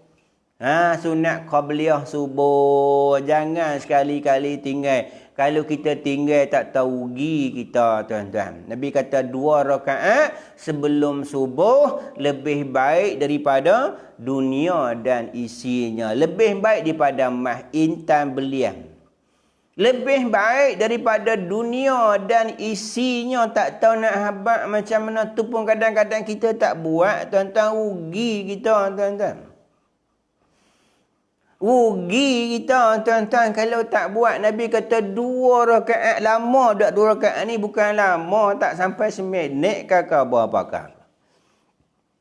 Sunat qabliyah subuh. Jangan sekali-kali tinggal. Kalau kita tinggal tak tahu rugi kita tuan-tuan. Nabi kata 2 rakaat sebelum subuh lebih baik daripada dunia dan isinya. Lebih baik daripada mah intan belian. Lebih baik daripada dunia dan isinya. Tak tahu nak habaq macam mana tu pun kadang-kadang kita tak buat. Tuan-tuan rugi kita tuan-tuan. Rugi kita tuan-tuan kalau tak buat. Nabi kata 2 rakaat. Lama tak 2 rakaat ni? Bukan lama, tak sampai seminit kakak berapakah.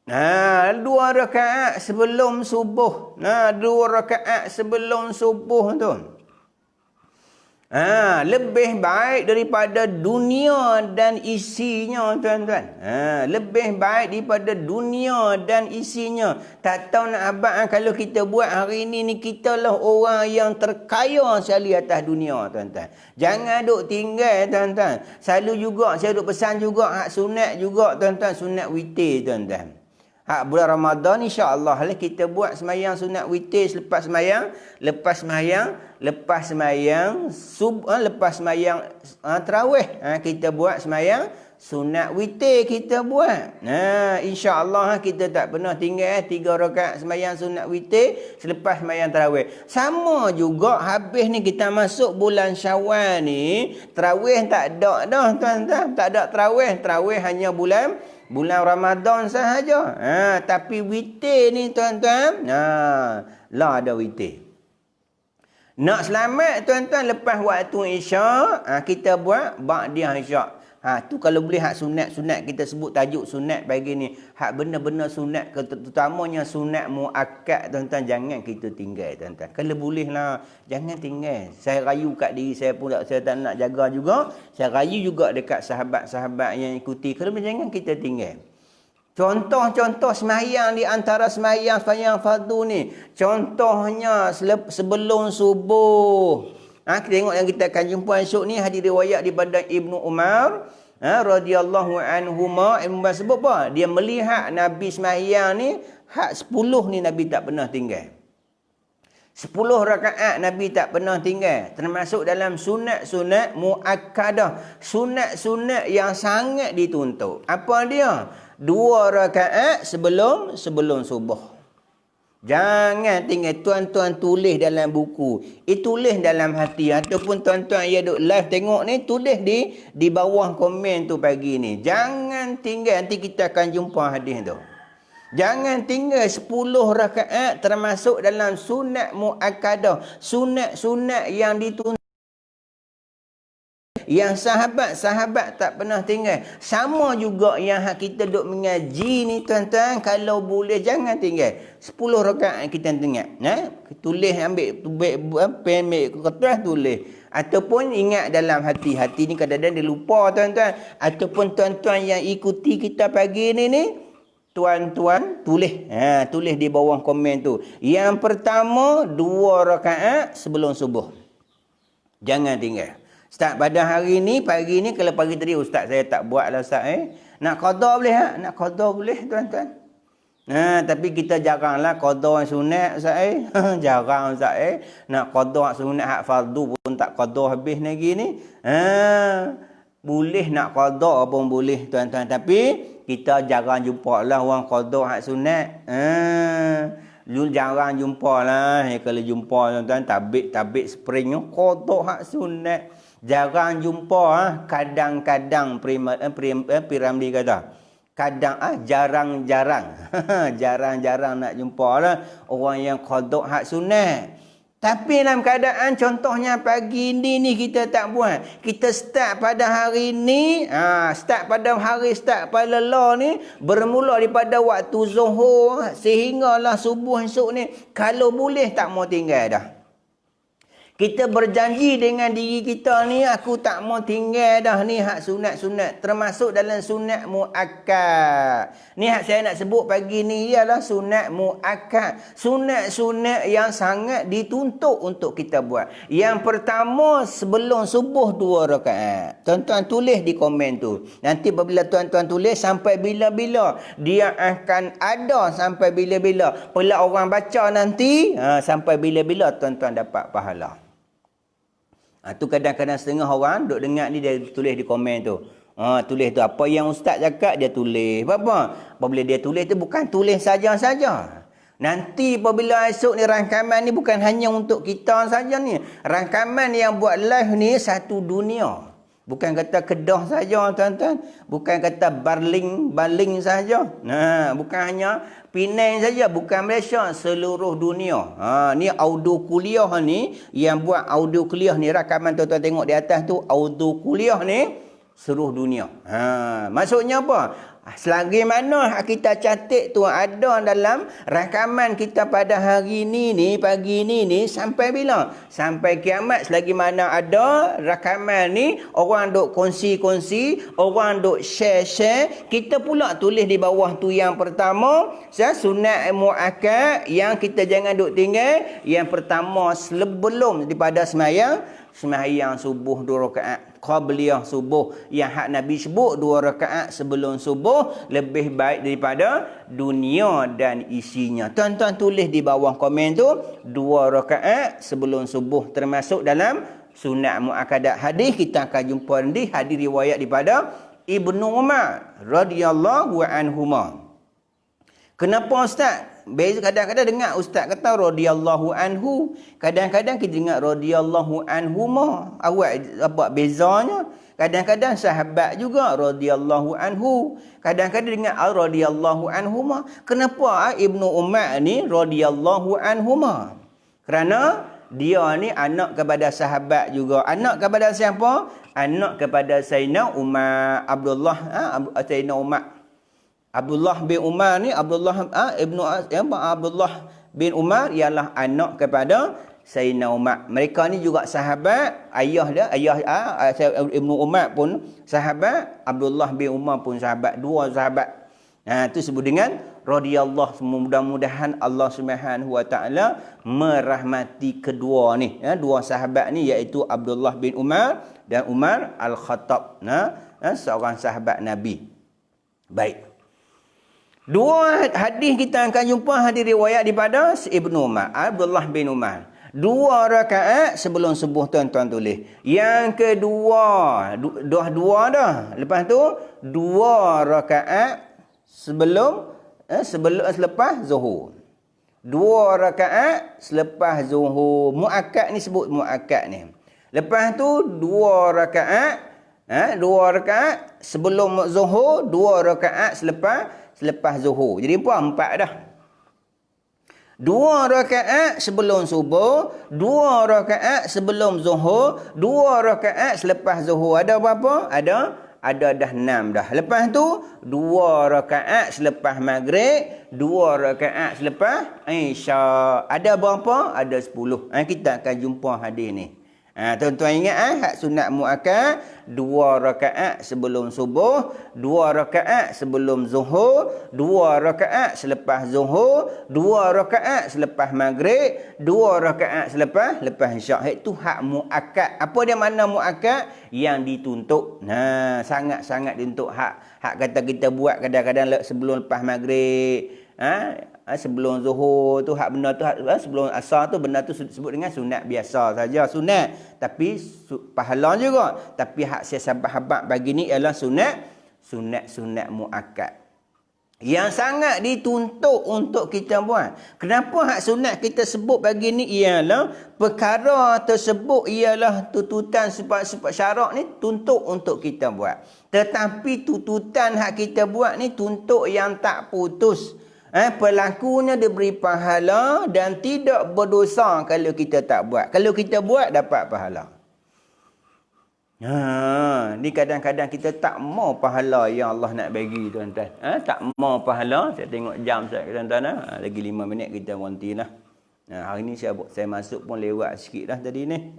2 rakaat sebelum subuh. 2 rakaat sebelum subuh tu. Lebih baik daripada dunia dan isinya tuan-tuan. Lebih baik daripada dunia dan isinya. Tak tahu nak abang kalau kita buat hari ini kita lah orang yang terkaya sekali atas dunia tuan-tuan. Jangan duk tinggal tuan-tuan. Selalu juga saya duk pesan juga hak sunat juga tuan-tuan, sunat witir tuan-tuan. Hak bulan Ramadan insya-Allah lah kita buat semayang sunat witir lepas semayang tarawih. Kita buat semayang sunat witir kita buat. Insya-Allah kita tak pernah tinggal 3 rakaat semayang sunat witir selepas semayang tarawih. Sama juga habis ni kita masuk bulan Syawal ni, tarawih tak ada dah tuan-tuan. Tak ada tarawih. Tarawih hanya bulan Ramadan sahaja. Tapi witir ni tuan-tuan, lah ada witir. Nak selamat tuan-tuan lepas waktu Isyak, kita buat ba'diyah Isyak. Tu kalau boleh hak sunat kita sebut tajuk sunat pagi ni. Hak benar-benar sunat, terutamanya sunat muakkad tuan-tuan, jangan kita tinggal tuan-tuan. Kalau boleh lah, jangan tinggal. Saya rayu kat diri saya pun, saya tak nak jaga juga. Saya rayu juga dekat sahabat-sahabat yang ikuti. Kalau jangan kita tinggal. Contoh-contoh semayang di antara semayang fardu ni. Contohnya sebelum subuh. Kita tengok yang kita akan jumpa esok ni hadis riwayat daripada Ibnu Umar radhiyallahu anhuma. Ibnu Umar sebut apa? Dia melihat Nabi semayang ni hak 10 ni Nabi tak pernah tinggal. 10 rakaat Nabi tak pernah tinggal. Termasuk dalam sunat-sunat muakkadah. Sunat-sunat yang sangat dituntut. Apa dia? 2 rakaat sebelum subuh. Jangan tinggal tuan-tuan tulis dalam buku. Tulis dalam hati. Ataupun tuan-tuan yang duk live tengok ni, tulis di bawah komen tu pagi ni. Jangan tinggal. Nanti kita akan jumpa hadis tu. Jangan tinggal 10 rakaat termasuk dalam sunat muakkadah. Sunat-sunat yang dituntut. Yang sahabat-sahabat tak pernah tinggal. Sama juga yang kita duk mengaji ni tuan-tuan. Kalau boleh jangan tinggal 10 rakaat kita tengok. Tulis, ambil pen, ambil kertas, tulis. Ataupun ingat dalam hati. Hati ni kadang-kadang dia lupa tuan-tuan. Ataupun tuan-tuan yang ikuti kita pagi ni tuan-tuan tulis. Tulis di bawah komen tu. Yang pertama 2 rakaat sebelum subuh. Jangan tinggal. Ustaz, pada hari ni, pagi ni, kalau pagi tadi, Ustaz saya tak buat lah Ustaz. Nak qada boleh tak? Nak qada boleh tuan-tuan. Tapi kita jaranglah qada sunat Ustaz jarang Ustaz nak qada sunat hak fardu pun tak qada habis lagi ni. Boleh nak qada pun boleh tuan-tuan, tapi kita jarang jumpa lah orang qada hak sunat. Jarang jumpa lah. Kalau jumpa tuan-tuan tabik spring qada hak sunat. Jarang jumpa. Kadang-kadang Piramli kata kadang jarang-jarang jarang-jarang nak jumpa lah orang yang qada hak sunat. Tapi dalam keadaan contohnya pagi ni kita tak buat. Kita start pada hari ni, start pada lelah ni, bermula daripada waktu zuhur sehinggalah subuh esok ni. Kalau boleh tak mau tinggal dah. Kita berjanji dengan diri kita ni, aku tak mau tinggal dah ni hak sunat-sunat. Termasuk dalam sunat muakkad. Ni hak saya nak sebut pagi ni ialah sunat muakkad. Sunat-sunat yang sangat dituntut untuk kita buat. Yang pertama sebelum subuh 2 rakaat. Tuan-tuan tulis di komen tu. Nanti apabila tuan-tuan tulis sampai bila-bila. Dia akan ada sampai bila-bila. Bila orang baca nanti, sampai bila-bila tuan-tuan dapat pahala. Tu kadang-kadang setengah orang duk dengar ni dia tulis di komen tu. Tulis tu apa yang ustaz cakap dia tulis. Apa? Apabila dia tulis tu bukan tulis saja-saja. Nanti apabila esok ni rangkaman ni bukan hanya untuk kita saja ni. Rangkaman yang buat live ni satu dunia. Bukan kata Kedah saja tuan-tuan. Bukan kata baling saja. Bukan hanya Penang saja, bukan Malaysia, seluruh dunia. Ni audio kuliah ni, yang buat audio kuliah ni, rakaman tuan-tuan tengok di atas tu, audio kuliah ni seluruh dunia. Maksudnya apa? Selagi mana kita catat tu ada dalam rakaman kita pada hari ni, pagi ni sampai bila? Sampai kiamat. Selagi mana ada rakaman ni, orang duk kongsi-kongsi, orang duk share-share, kita pula tulis di bawah tu yang pertama, sunat muakkad yang kita jangan duk tinggal. Yang pertama sebelum daripada sembahyang subuh 2 rakaat. Qabliyah subuh yang hak Nabi sebut 2 rakaat sebelum subuh lebih baik daripada dunia dan isinya. Tuan-tuan tulis di bawah komen tu 2 rakaat sebelum subuh termasuk dalam sunat muakkadat. Hadis kita akan jumpa di hadis riwayat daripada Ibnu Umar radhiyallahu anhuma. Kenapa ustaz? Kadang-kadang dengar ustaz kata radhiyallahu anhu, kadang-kadang kita dengar radhiyallahu anhuma. Awak apa bezanya? Kadang-kadang sahabat juga radhiyallahu anhu, kadang-kadang dengar radhiyallahu anhuma. Kenapa Ibnu Umar ni radhiyallahu anhuma? Kerana dia ni anak kepada sahabat juga. Anak kepada siapa? Anak kepada Sayyidina Umar Sayyidina Umar Abdullah bin Umar ni, Abdullah bin Umar ialah anak kepada Sayyidina Umar. Mereka ni juga sahabat. Ayah Ibnu Umar pun sahabat, Abdullah bin Umar pun sahabat. Dua sahabat. Itu sebut dengan radhiyallahu. Mudah-mudahan Allah Subhanahu wa taala merahmati kedua ni, dua sahabat ni, iaitu Abdullah bin Umar dan Umar Al-Khattab, seorang sahabat Nabi. Baik. Dua hadis kita akan jumpa, hadis riwayat daripada Ibnu Umar, Abdullah bin Umar. 2 rakaat sebelum subuh tuan-tuan tulis. Yang kedua, dua dah. Lepas tu 2 rakaat selepas zuhur. 2 rakaat selepas zuhur. Muakkad ni sebut muakkad ni. Lepas tu 2 rakaat 2 rakaat sebelum zuhur, 2 rakaat selepas zuhur. Jadi 4 dah. 2 rakaat sebelum subuh, 2 rakaat sebelum zuhur, 2 rakaat selepas zuhur. Ada berapa? Ada dah 6 dah. Lepas tu 2 rakaat selepas maghrib, 2 rakaat selepas isya. Ada berapa? Ada 10. Kita akan jumpa hadis ni. Tuan-tuan ingat hak sunat muakkad 2 rakaat sebelum subuh, 2 rakaat sebelum zuhur, 2 rakaat selepas zuhur, 2 rakaat selepas maghrib, 2 rakaat lepas isyak. Itu hak muakkad. Apa dia makna muakkad? Yang dituntut. Sangat-sangat dituntut. Hak kata kita buat kadang-kadang sebelum lepas maghrib, Sebelum zuhur tu hak benda tu sebelum asar tu benda tu sebut dengan sunat biasa saja, sunat tapi pahala juga. Tapi hak sahabat-sahabat bagi ni ialah sunat muakkad yang sangat dituntut untuk kita buat. Kenapa hak sunat kita sebut bagi ni ialah perkara tersebut ialah tuntutan sebab syarak ni tuntut untuk kita buat. Tetapi tuntutan hak kita buat ni tuntut yang tak putus. Pelakunya diberi pahala dan tidak berdosa kalau kita tak buat. Kalau kita buat dapat pahala. Ni kadang-kadang kita tak mau pahala yang Allah nak bagi tuan-tuan. Tak mau pahala. Saya tengok jam tuan-tuan. Lagi 5 minit kita berhenti lah. Hari ni saya masuk pun lewat sikit dah tadi ni.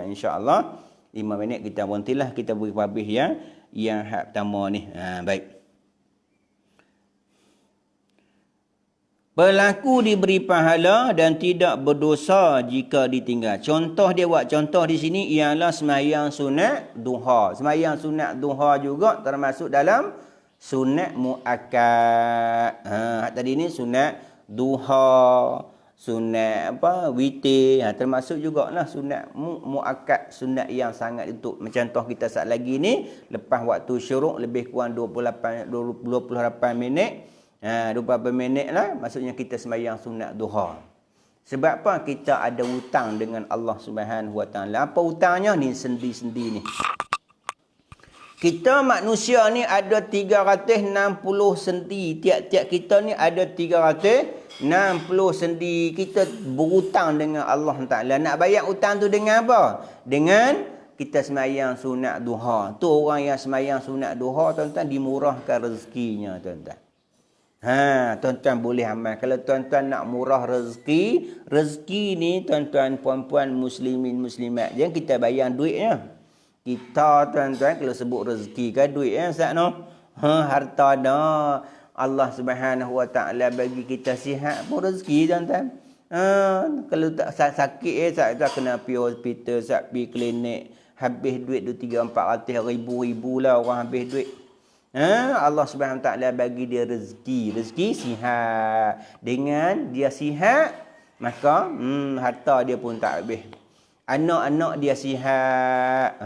InsyaAllah 5 minit kita berhentilah. Kita beri habis yang hak pertama ni. Baik. Pelaku diberi pahala dan tidak berdosa jika ditinggal. Contoh dia buat contoh di sini ialah sembahyang sunat duha. Sembahyang sunat duha juga termasuk dalam sunat muakkad. Tadi ni sunat duha, sunat witir, termasuk jugalah sunat muakkad, sunat yang sangat untuk macam contoh kita saat lagi ni lepas waktu syuruk lebih kurang 28 minit. 24 minit lah, maksudnya kita sembahyang sunat duha. Sebab apa? Kita ada hutang dengan Allah Subhanahu Wa Taala. Apa hutangnya? Ni sendi-sendi ni. Kita manusia ni ada 360 sendi. Tiap-tiap kita ni ada 360 sendi. Kita berhutang dengan Allah Taala. Nak bayar hutang tu dengan apa? Dengan kita sembahyang sunat duha. Tu orang yang sembahyang sunat duha, tuan-tuan, dimurahkan rezekinya, tuan-tuan. Tuan-tuan boleh amal. Kalau tuan-tuan nak murah rezeki ni tuan-tuan puan-puan muslimin muslimat, jangan kita bayar duitnya. Kita tuan-tuan kalau sebut rezeki kan duit Ustaz no. Harta dah. Allah Subhanahu Wa Taala bagi kita sihat pun rezeki tuan-tuan. Kalau tak sakit tak kena pergi hospital, pergi klinik, habis duit 300-400 ribu lah orang habis duit. Allah Subhanahu Wa Taala bagi dia rezeki sihat. Dengan dia sihat, maka harta dia pun tak habis. Anak-anak dia sihat.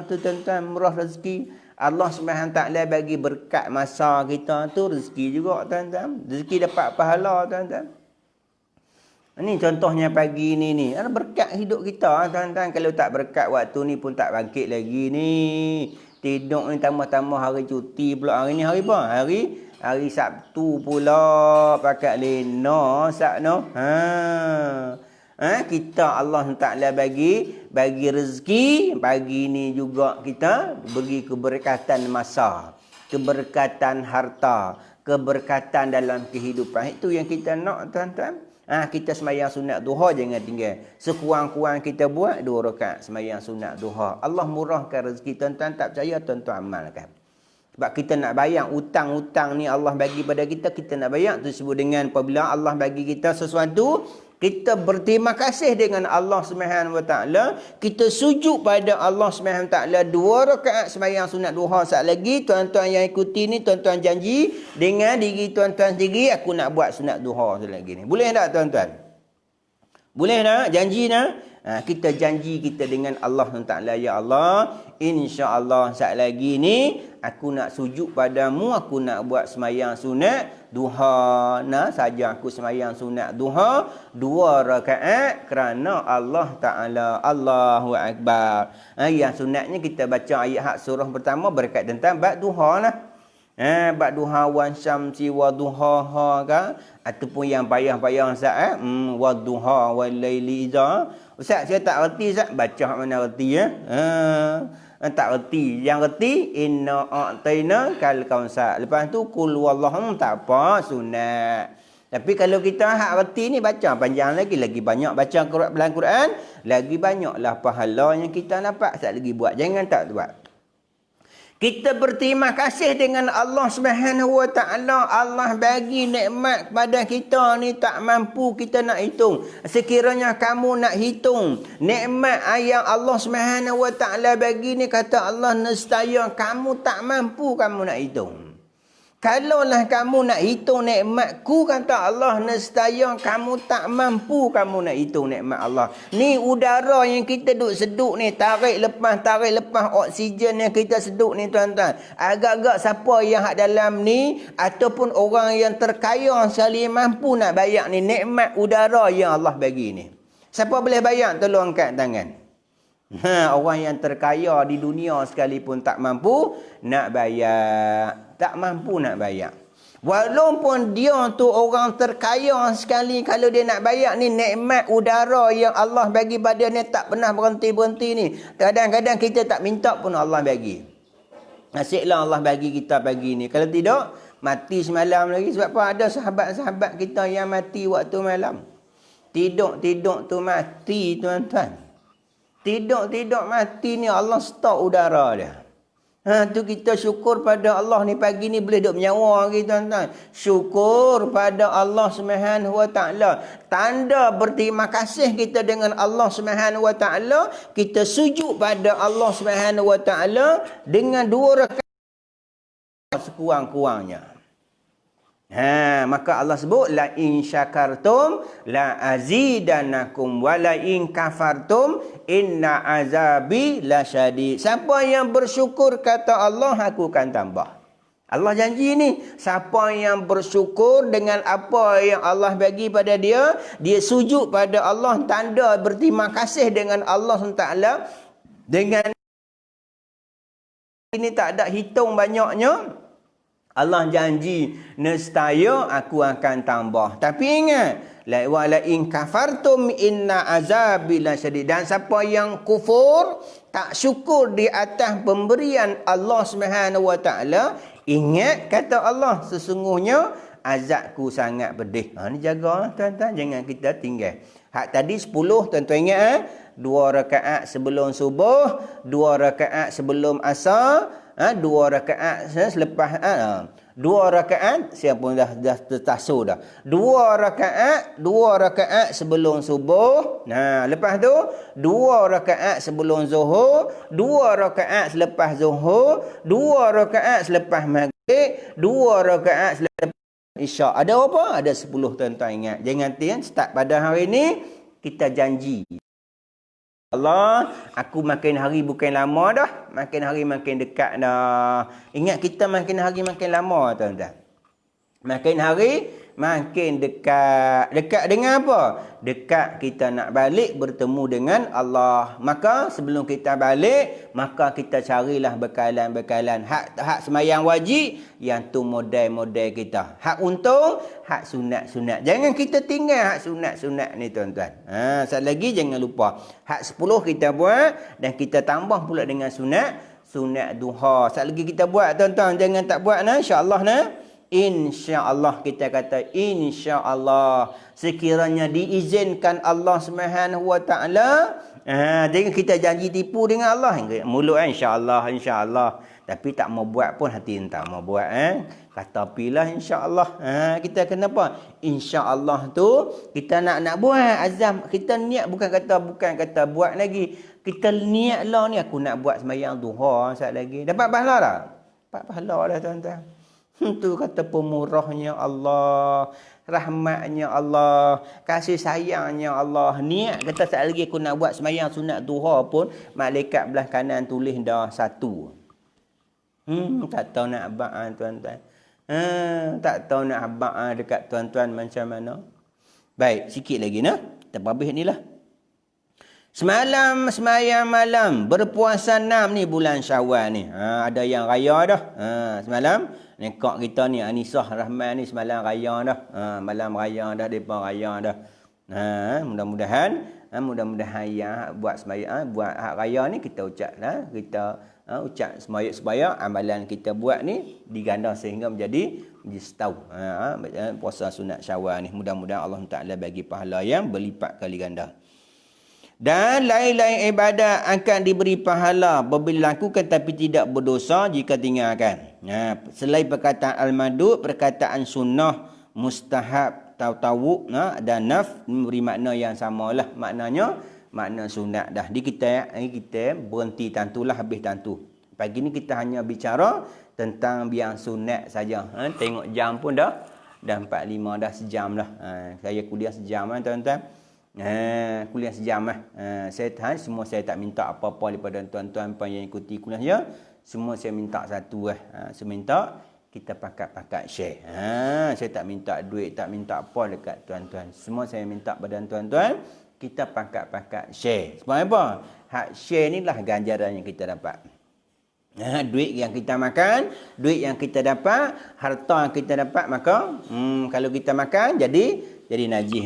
Tu tuan-tuan murah rezeki. Allah Subhanahu Wa Taala bagi berkat masa kita tu rezeki juga tuan-tuan. Rezeki dapat pahala tuan-tuan. Ini contohnya pagi ni. Ada berkat hidup kita tuan-tuan. Kalau tak berkat waktu ni pun tak bangkit lagi ni. Tidur ni tambah-tambah hari cuti pula. Hari ni hari apa? Hari Sabtu pula. Pakat lena Sabtu. Kita Allah Ta'ala bagi rezeki. Pagi ni juga kita bagi keberkatan masa. Keberkatan harta. Keberkatan dalam kehidupan. Itu yang kita nak tuan-tuan. Kita sembahyang sunat duha jangan tinggal. Sekurang-kurang kita buat 2 rakaat sembahyang sunat duha. Allah murahkan rezeki tuan-tuan. Tak percaya tuan-tuan amalkan. Sebab kita nak bayar hutang-hutang ni Allah bagi pada kita nak bayar. Itu disebut dengan apabila Allah bagi kita sesuatu, kita berterima kasih dengan Allah Subhanahu Wa Taala. Kita sujud pada Allah Subhanahu Wa Taala 2 rakaat sembahyang sunat duha. Saat lagi tuan-tuan yang ikuti ni, tuan-tuan janji dengan diri tuan-tuan sendiri, aku nak buat sunat duha lagi ni. Boleh tak tuan-tuan? Boleh tak? Janji tak? Kita janji kita dengan Allah Taala, ya Allah, insya-Allah saat lagi ni aku nak sujud padamu, aku nak buat sembahyang sunat duha. Saja aku sembahyang sunat duha 2 rakaat kerana Allah Taala. Allahu Akbar. Yang sunatnya kita baca ayat hak surah pertama berkait tentang bab duha lah. Bab duha wan syamsi wa duhaha ka, ataupun yang payah-payah Ustaz wa duha wal laili idza. Ustaz saya tak reti Ustaz, baca mana reti tak reti. Yang reti inna a'taina kal kautsar. Lepas tu kul wallahu tak apa sunat. Tapi kalau kita hak reti ni baca panjang lagi banyak baca Quran, lagi banyaklah pahala yang kita dapat. Saat lagi buat, jangan tak buat. Kita berterima kasih dengan Allah Subhanahu Wa Taala. Allah bagi nikmat kepada kita ni tak mampu kita nak hitung. Sekiranya kamu nak hitung nikmat yang Allah Subhanahu Wa Taala bagi ni, kata Allah nescaya kamu tak mampu kamu nak hitung. Kalaulah kamu nak hitung nikmatku, kata Allah, nescaya kamu tak mampu kamu nak hitung nikmat Allah. Ni udara yang kita duk seduk ni, tarik lepas oksigen yang kita seduk ni tuan-tuan. Agak-agak siapa yang hak dalam ni ataupun orang yang terkaya sekali mampu nak bayar ni nikmat udara yang Allah bagi ni. Siapa boleh bayar? Tolong angkat tangan. Orang yang terkaya di dunia sekalipun tak mampu nak bayar. Tak mampu nak bayar. Walaupun dia tu orang terkaya sekali, kalau dia nak bayar ni nikmat udara yang Allah bagi pada ni tak pernah berhenti-berhenti ni. Kadang-kadang kita tak minta pun Allah bagi. Nasiblah Allah bagi kita pagi ni. Kalau tidak, mati semalam lagi. Sebab apa? Ada sahabat-sahabat kita yang mati waktu malam. Tidur tu mati tuan-tuan. Tidur mati ni Allah stok udara dia. Tu kita syukur pada Allah ni pagi ni boleh duk menyawa lagi tuan-tuan. Syukur pada Allah Subhanahu Wa Taala. Tanda berterima kasih kita dengan Allah Subhanahu Wa Taala, kita sujud pada Allah Subhanahu Wa Taala dengan 2 rakaat sekurang-kurangnya. Maka Allah sebut la in syakartum la azidanakum wa la in kafartum inna azabi lasyadid. Siapa yang bersyukur, kata Allah, aku akan tambah. Allah janji ni, siapa yang bersyukur dengan apa yang Allah bagi pada dia, dia sujud pada Allah, tanda berterima kasih dengan Allah SWT, dengan ini tak ada hitung banyaknya, Allah janji nescaya aku akan tambah. Tapi ingat, la wala in kafartum inna azabi lasyadid. Dan siapa yang kufur, tak syukur di atas pemberian Allah Subhanahu Wa Taala, ingat kata Allah, sesungguhnya azabku sangat pedih. Ni jaga tuan-tuan, jangan kita tinggal. Hak tadi 10 tuan-tuan ingat 2 rakaat sebelum subuh, 2 rakaat sebelum asar, 2 rakaat selepas 2 rakaat siapa pun dah tertasu dah. 2 rakaat sebelum subuh. Lepas tu 2 rakaat sebelum zuhur, 2 rakaat selepas zuhur, 2 rakaat selepas maghrib, 2 rakaat selepas isyak. Ada apa? Ada 10 tuan-tuan ingat. Jangan tian start pada hari ni kita janji. Allah, aku makin hari bukan lama dah. Makin hari makin dekat dah. Ingat kita makin hari makin lama tuan-tuan. Makin hari makin dekat. Dekat dengan apa? Dekat kita nak balik bertemu dengan Allah. Maka sebelum kita balik, maka kita carilah bekalan-bekalan. Hak semayang wajib, yang tu model-model kita. Hak untung, hak sunat-sunat. Jangan kita tinggal hak sunat-sunat ni tuan-tuan. Satu lagi jangan lupa. Hak 10 kita buat dan kita tambah pula dengan sunat duha. Satu lagi kita buat tuan-tuan. Jangan tak buat insya-Allah InsyaAllah, kita kata insyaAllah, sekiranya diizinkan Allah Subhanahu Wa Taala. Jangan kita janji tipu dengan Allah. Mulut insyaAllah. Tapi tak mau buat pun hati tak mau buat. Kata pilah insyaAllah. Kita kenapa? InsyaAllah tu kita nak buat azam. Kita niat bukan kata buat lagi. Kita niat lah ni aku nak buat sembahyang duha saat lagi. Dapat pahala tak? Dapat pahala dah tuan-tuan. Tu kata pemurahnya Allah, rahmatnya Allah, kasih sayangnya Allah. Niat kata tak lagi aku nak buat sembahyang sunat duha pun, malaikat belah kanan tulis dah 1. Tak tahu nak abang tuan-tuan. Tak tahu nak abang dekat tuan-tuan macam mana. Baik, sikit lagi kita habis ni lah. Semalam sembahyang malam, berpuasa 6 ni bulan Syawal ni. Ada yang raya dah. Semalam nekak kita ni Anisah Rahman ni semalam raya dah. Malam raya dah, depa raya dah. Mudah-mudahan yang buat sembahyang, buat hak raya ni kita ucaplah, kita ucap sembahyang amalan kita buat ni diganda sehingga menjadi setahun. Puasa sunat Syawal ni mudah-mudahan Allah Taala bagi pahala yang berlipat kali ganda. Dan lain-lain ibadat akan diberi pahala apabila lakukan tapi tidak berdosa jika tinggalkan. Selain perkataan al-madud, perkataan sunnah, mustahab, tawu dan naf memberi makna yang samalah. Makna sunat dah. Di kita berhenti tentulah, habis tentu. Pagi ni kita hanya bicara tentang biang sunat saja. Tengok jam pun dah 45 dah, sejam dah. Saya kuliah sejam tuan-tuan. Kuliah sejam saya tahan semua, saya tak minta apa-apa daripada tuan-tuan yang ikuti kuliahnya. Semua saya minta satu saya minta kita pakat-pakat share. Saya tak minta duit, tak minta apa dekat tuan-tuan. Semua saya minta pada tuan-tuan, kita pakat-pakat share. Sebab apa? Hak share ni lah ganjaran yang kita dapat. Duit yang kita makan, duit yang kita dapat, harta yang kita dapat, maka kalau kita makan jadi najis.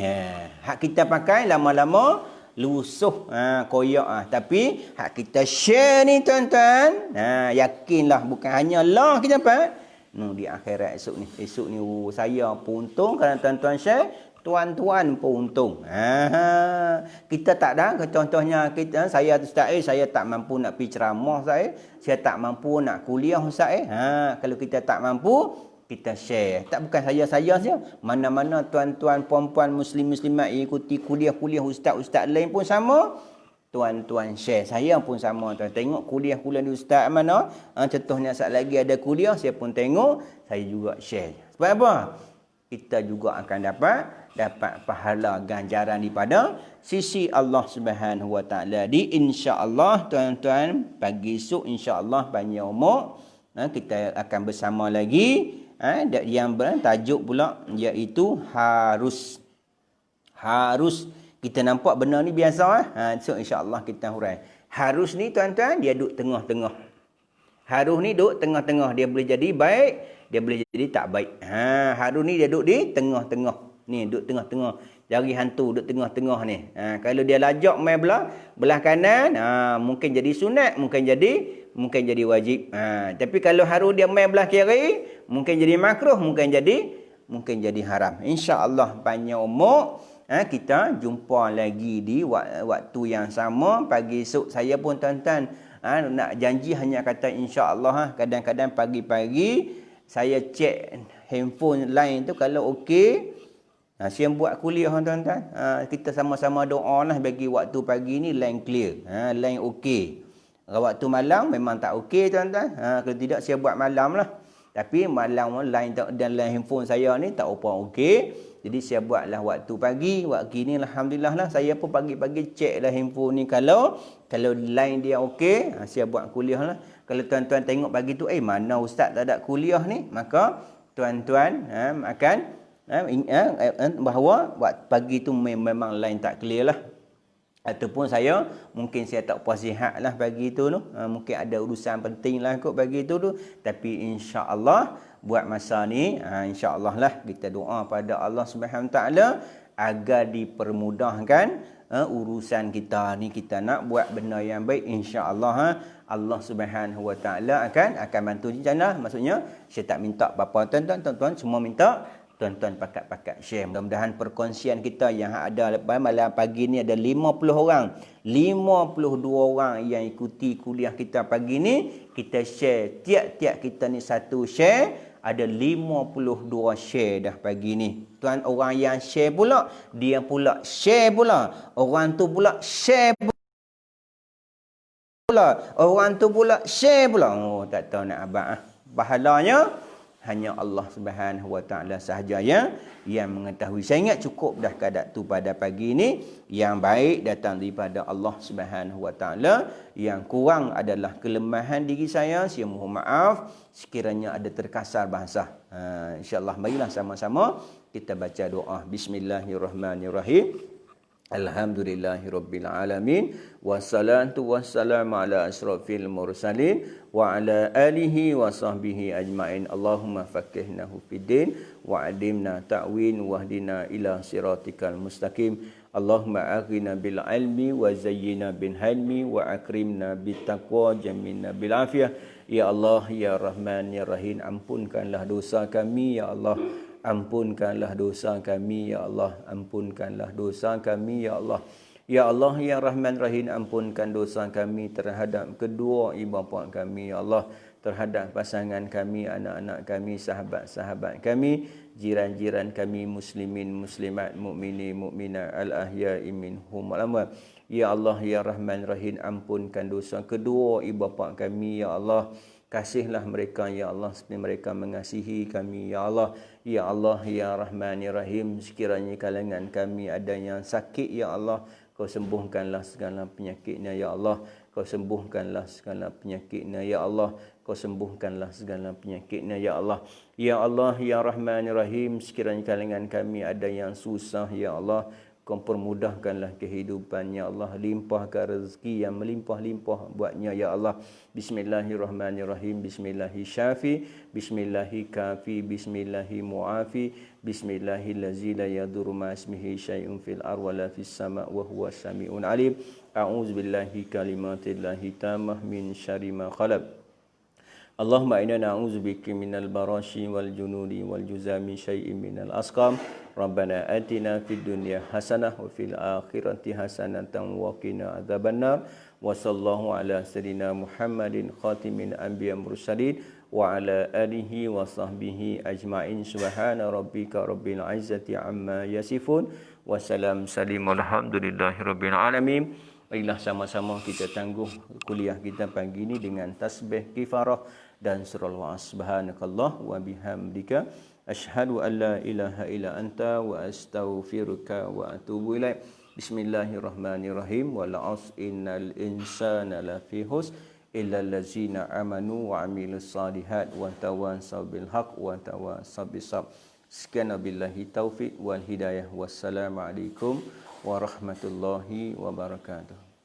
Hak kita pakai lama-lama lusuh, koyak. Tapi hak kita share ni tuan-tuan, yakinlah bukan hanya lah kita dapat. Di akhirat esok ni saya pun untung kerana tuan-tuan share, tuan-tuan pun untung. Kita tak ada, contohnya saya Ustaz, saya tak mampu nak pergi ceramah saya tak mampu nak kuliah Ustaz. Kalau kita tak mampu, kita share. Tak bukan saya saja, mana-mana tuan-tuan puan-puan muslim-muslimat ikuti kuliah-kuliah ustaz-ustaz lain pun sama. Tuan-tuan share. Saya pun sama tuan. Tengok kuliah-kuliah di ustaz mana. Contohnya saat lagi ada kuliah, saya pun tengok, saya juga share. Sebab apa? Kita juga akan dapat pahala ganjaran daripada sisi Allah Subhanahu Wa Taala. Di insya-Allah tuan-tuan, pagi esok insya-Allah panjang umur, kita akan bersama lagi yang bertajuk pula iaitu harus. Kita nampak benda ni biasa so insya-Allah kita hurai. Harus ni tuan-tuan, dia duduk tengah-tengah. Harus ni duduk tengah-tengah, dia boleh jadi baik, dia boleh jadi tak baik. Harus ni dia duduk di tengah-tengah. Ni duduk tengah-tengah. Jari hantu duduk tengah-tengah ni. Kalau dia lajak main belah kanan, mungkin jadi sunat, mungkin jadi wajib. Tapi kalau harus dia main belah kiri, mungkin jadi makruh, mungkin jadi haram. Insya-Allah panjang umur, kita jumpa lagi di waktu yang sama pagi esok. Saya pun tuan-tuan nak janji hanya kata insya-Allah. Kadang-kadang pagi-pagi saya cek handphone line tu, kalau okey, saya buat kuliah tuan-tuan. Kita sama-sama doa lah bagi waktu pagi ni line clear, line okey. Waktu malam memang tak okey tuan-tuan. Kalau tidak saya buat malam lah. Tapi malam line dan line handphone saya ni tak apa okey. Jadi saya buatlah waktu pagi. Waktu ni alhamdulillah lah, saya pun pagi-pagi cek lah handphone ni. Kalau line dia okey, saya buat kuliah lah. Kalau tuan-tuan tengok pagi tu, mana ustaz tak ada kuliah ni, maka tuan-tuan akan bahawa pagi tu memang line tak clear lah. Ataupun mungkin saya tak puas sihat lah pagi tu. Mungkin ada urusan penting lah kot pagi tu. Tapi insya-Allah buat masa ni, insya-Allah lah kita doa pada Allah Subhanahu Taala agar dipermudahkan urusan kita ni. Kita nak buat benda yang baik, insya-Allah Allah Subhanahu Wa Taala akan bantu jana. Maksudnya saya tak minta apa-apa tuan-tuan semua minta tuan-tuan pakat-pakat share. Mudah-mudahan perkongsian kita yang ada malam pagi ni ada 50 orang. 52 orang yang ikuti kuliah kita pagi ni. Kita share. Tiap-tiap kita ni satu share. Ada 52 share dah pagi ni. Tuan, orang yang share pula, dia pula share pula. Orang tu pula share pula. Orang tu pula share pula. Oh, tak tahu nak abang. Pahalanya hanya Allah Subhanahu Wa Taala sahaja yang mengetahui. Saya ingat cukup dah kadar tu pada pagi ini. Yang baik datang daripada Allah Subhanahu Wa Taala. Yang kurang adalah kelemahan diri saya. Saya mohon maaf sekiranya ada terkasar bahasa. InsyaAllah marilah sama-sama kita baca doa. Bismillahirrahmanirrahim. Alhamdulillahirabbil alamin, wassalatu wassalamu ala asrafil mursalin wa ala alihi wa sahbihi ajmain. Allahumma faqihnahu fiddin wa 'allimna ta'win wahdina ila siratikal mustaqim. Allahumma aghina bil ilmi wa zayyina bil hilmi wa akrimna bit taqwa jamilna bil afiyah. Ya Allah, ya Rahman, ya Rahim, ampunkanlah dosa kami ya Allah. Ampunkanlah dosa kami ya Allah. Ampunkanlah dosa kami ya Allah. Ya Allah, ya Rahman Rahim, ampunkan dosa kami terhadap kedua ibu bapa kami ya Allah, terhadap pasangan kami, anak-anak kami, sahabat-sahabat kami, jiran-jiran kami, muslimin, muslimat, mukminin, mukminat, al-ahya'i minhum wal amwat. Ya Allah, ya Rahman Rahim, ampunkan dosa kedua ibu bapa kami ya Allah. Kasihlah mereka ya Allah seperti mereka mengasihi kami ya Allah. Ya Allah ya Rahman ya Rahim, sekiranya kalangan kami ada yang sakit ya Allah, Kau sembuhkanlah segala penyakitnya ya Allah. Kau sembuhkanlah segala penyakitnya ya Allah. Kau sembuhkanlah segala penyakitnya ya Allah. Ya Allah ya Rahman ya Rahim, sekiranya kalangan kami ada yang susah ya Allah, Kau permudahkanlah kehidupannya ya Allah. Limpahkan rezeki yang melimpah-limpah buatnya ya Allah. Bismillahirrahmanirrahim. Bismillahi syafi. Bismillahi kafi. Bismillahi muafi. Bismillahillazi la yadurru ma ismihi syai'un fil ardi wa la fis sama' wa huwa samiun alim. A'udzubillahi kalimatillahi tammah min syarri ma khalaq. Allahumma inna na'udzubika minal barashi wal junudi wal juzami syai'in minal asqam. Rabbana atina fid dunya hasanah wa fil akhirati hasanatan wa qina adzabannar. Wa sallallahu ala sayyidina Muhammadin khatimin anbiya mursalin wa ala alihi wa sahbihi ajma'in. Subhana rabbika rabbil izzati amma yasifun wa salam salim alhamdulillahi rabbil alamin. Baiklah, sama-sama kita tangguh kuliah kita pagi ini dengan tasbih kifarah dan surah al-As. Subhanakallah wa bihamdika asyhadu an la ilaha illa anta wa astaghfiruka wa atubu ilaik. Bismillahirrahmanirrahim. Wal 'asr innal insana lafi khusr illa allazina amanu wa 'amilus solihat wa tawassaw bil haqq wa tawassaw bis sabr. Sekian billahi taufik wal hidayah. Wassalamualaikum warahmatullahi wabarakatuh.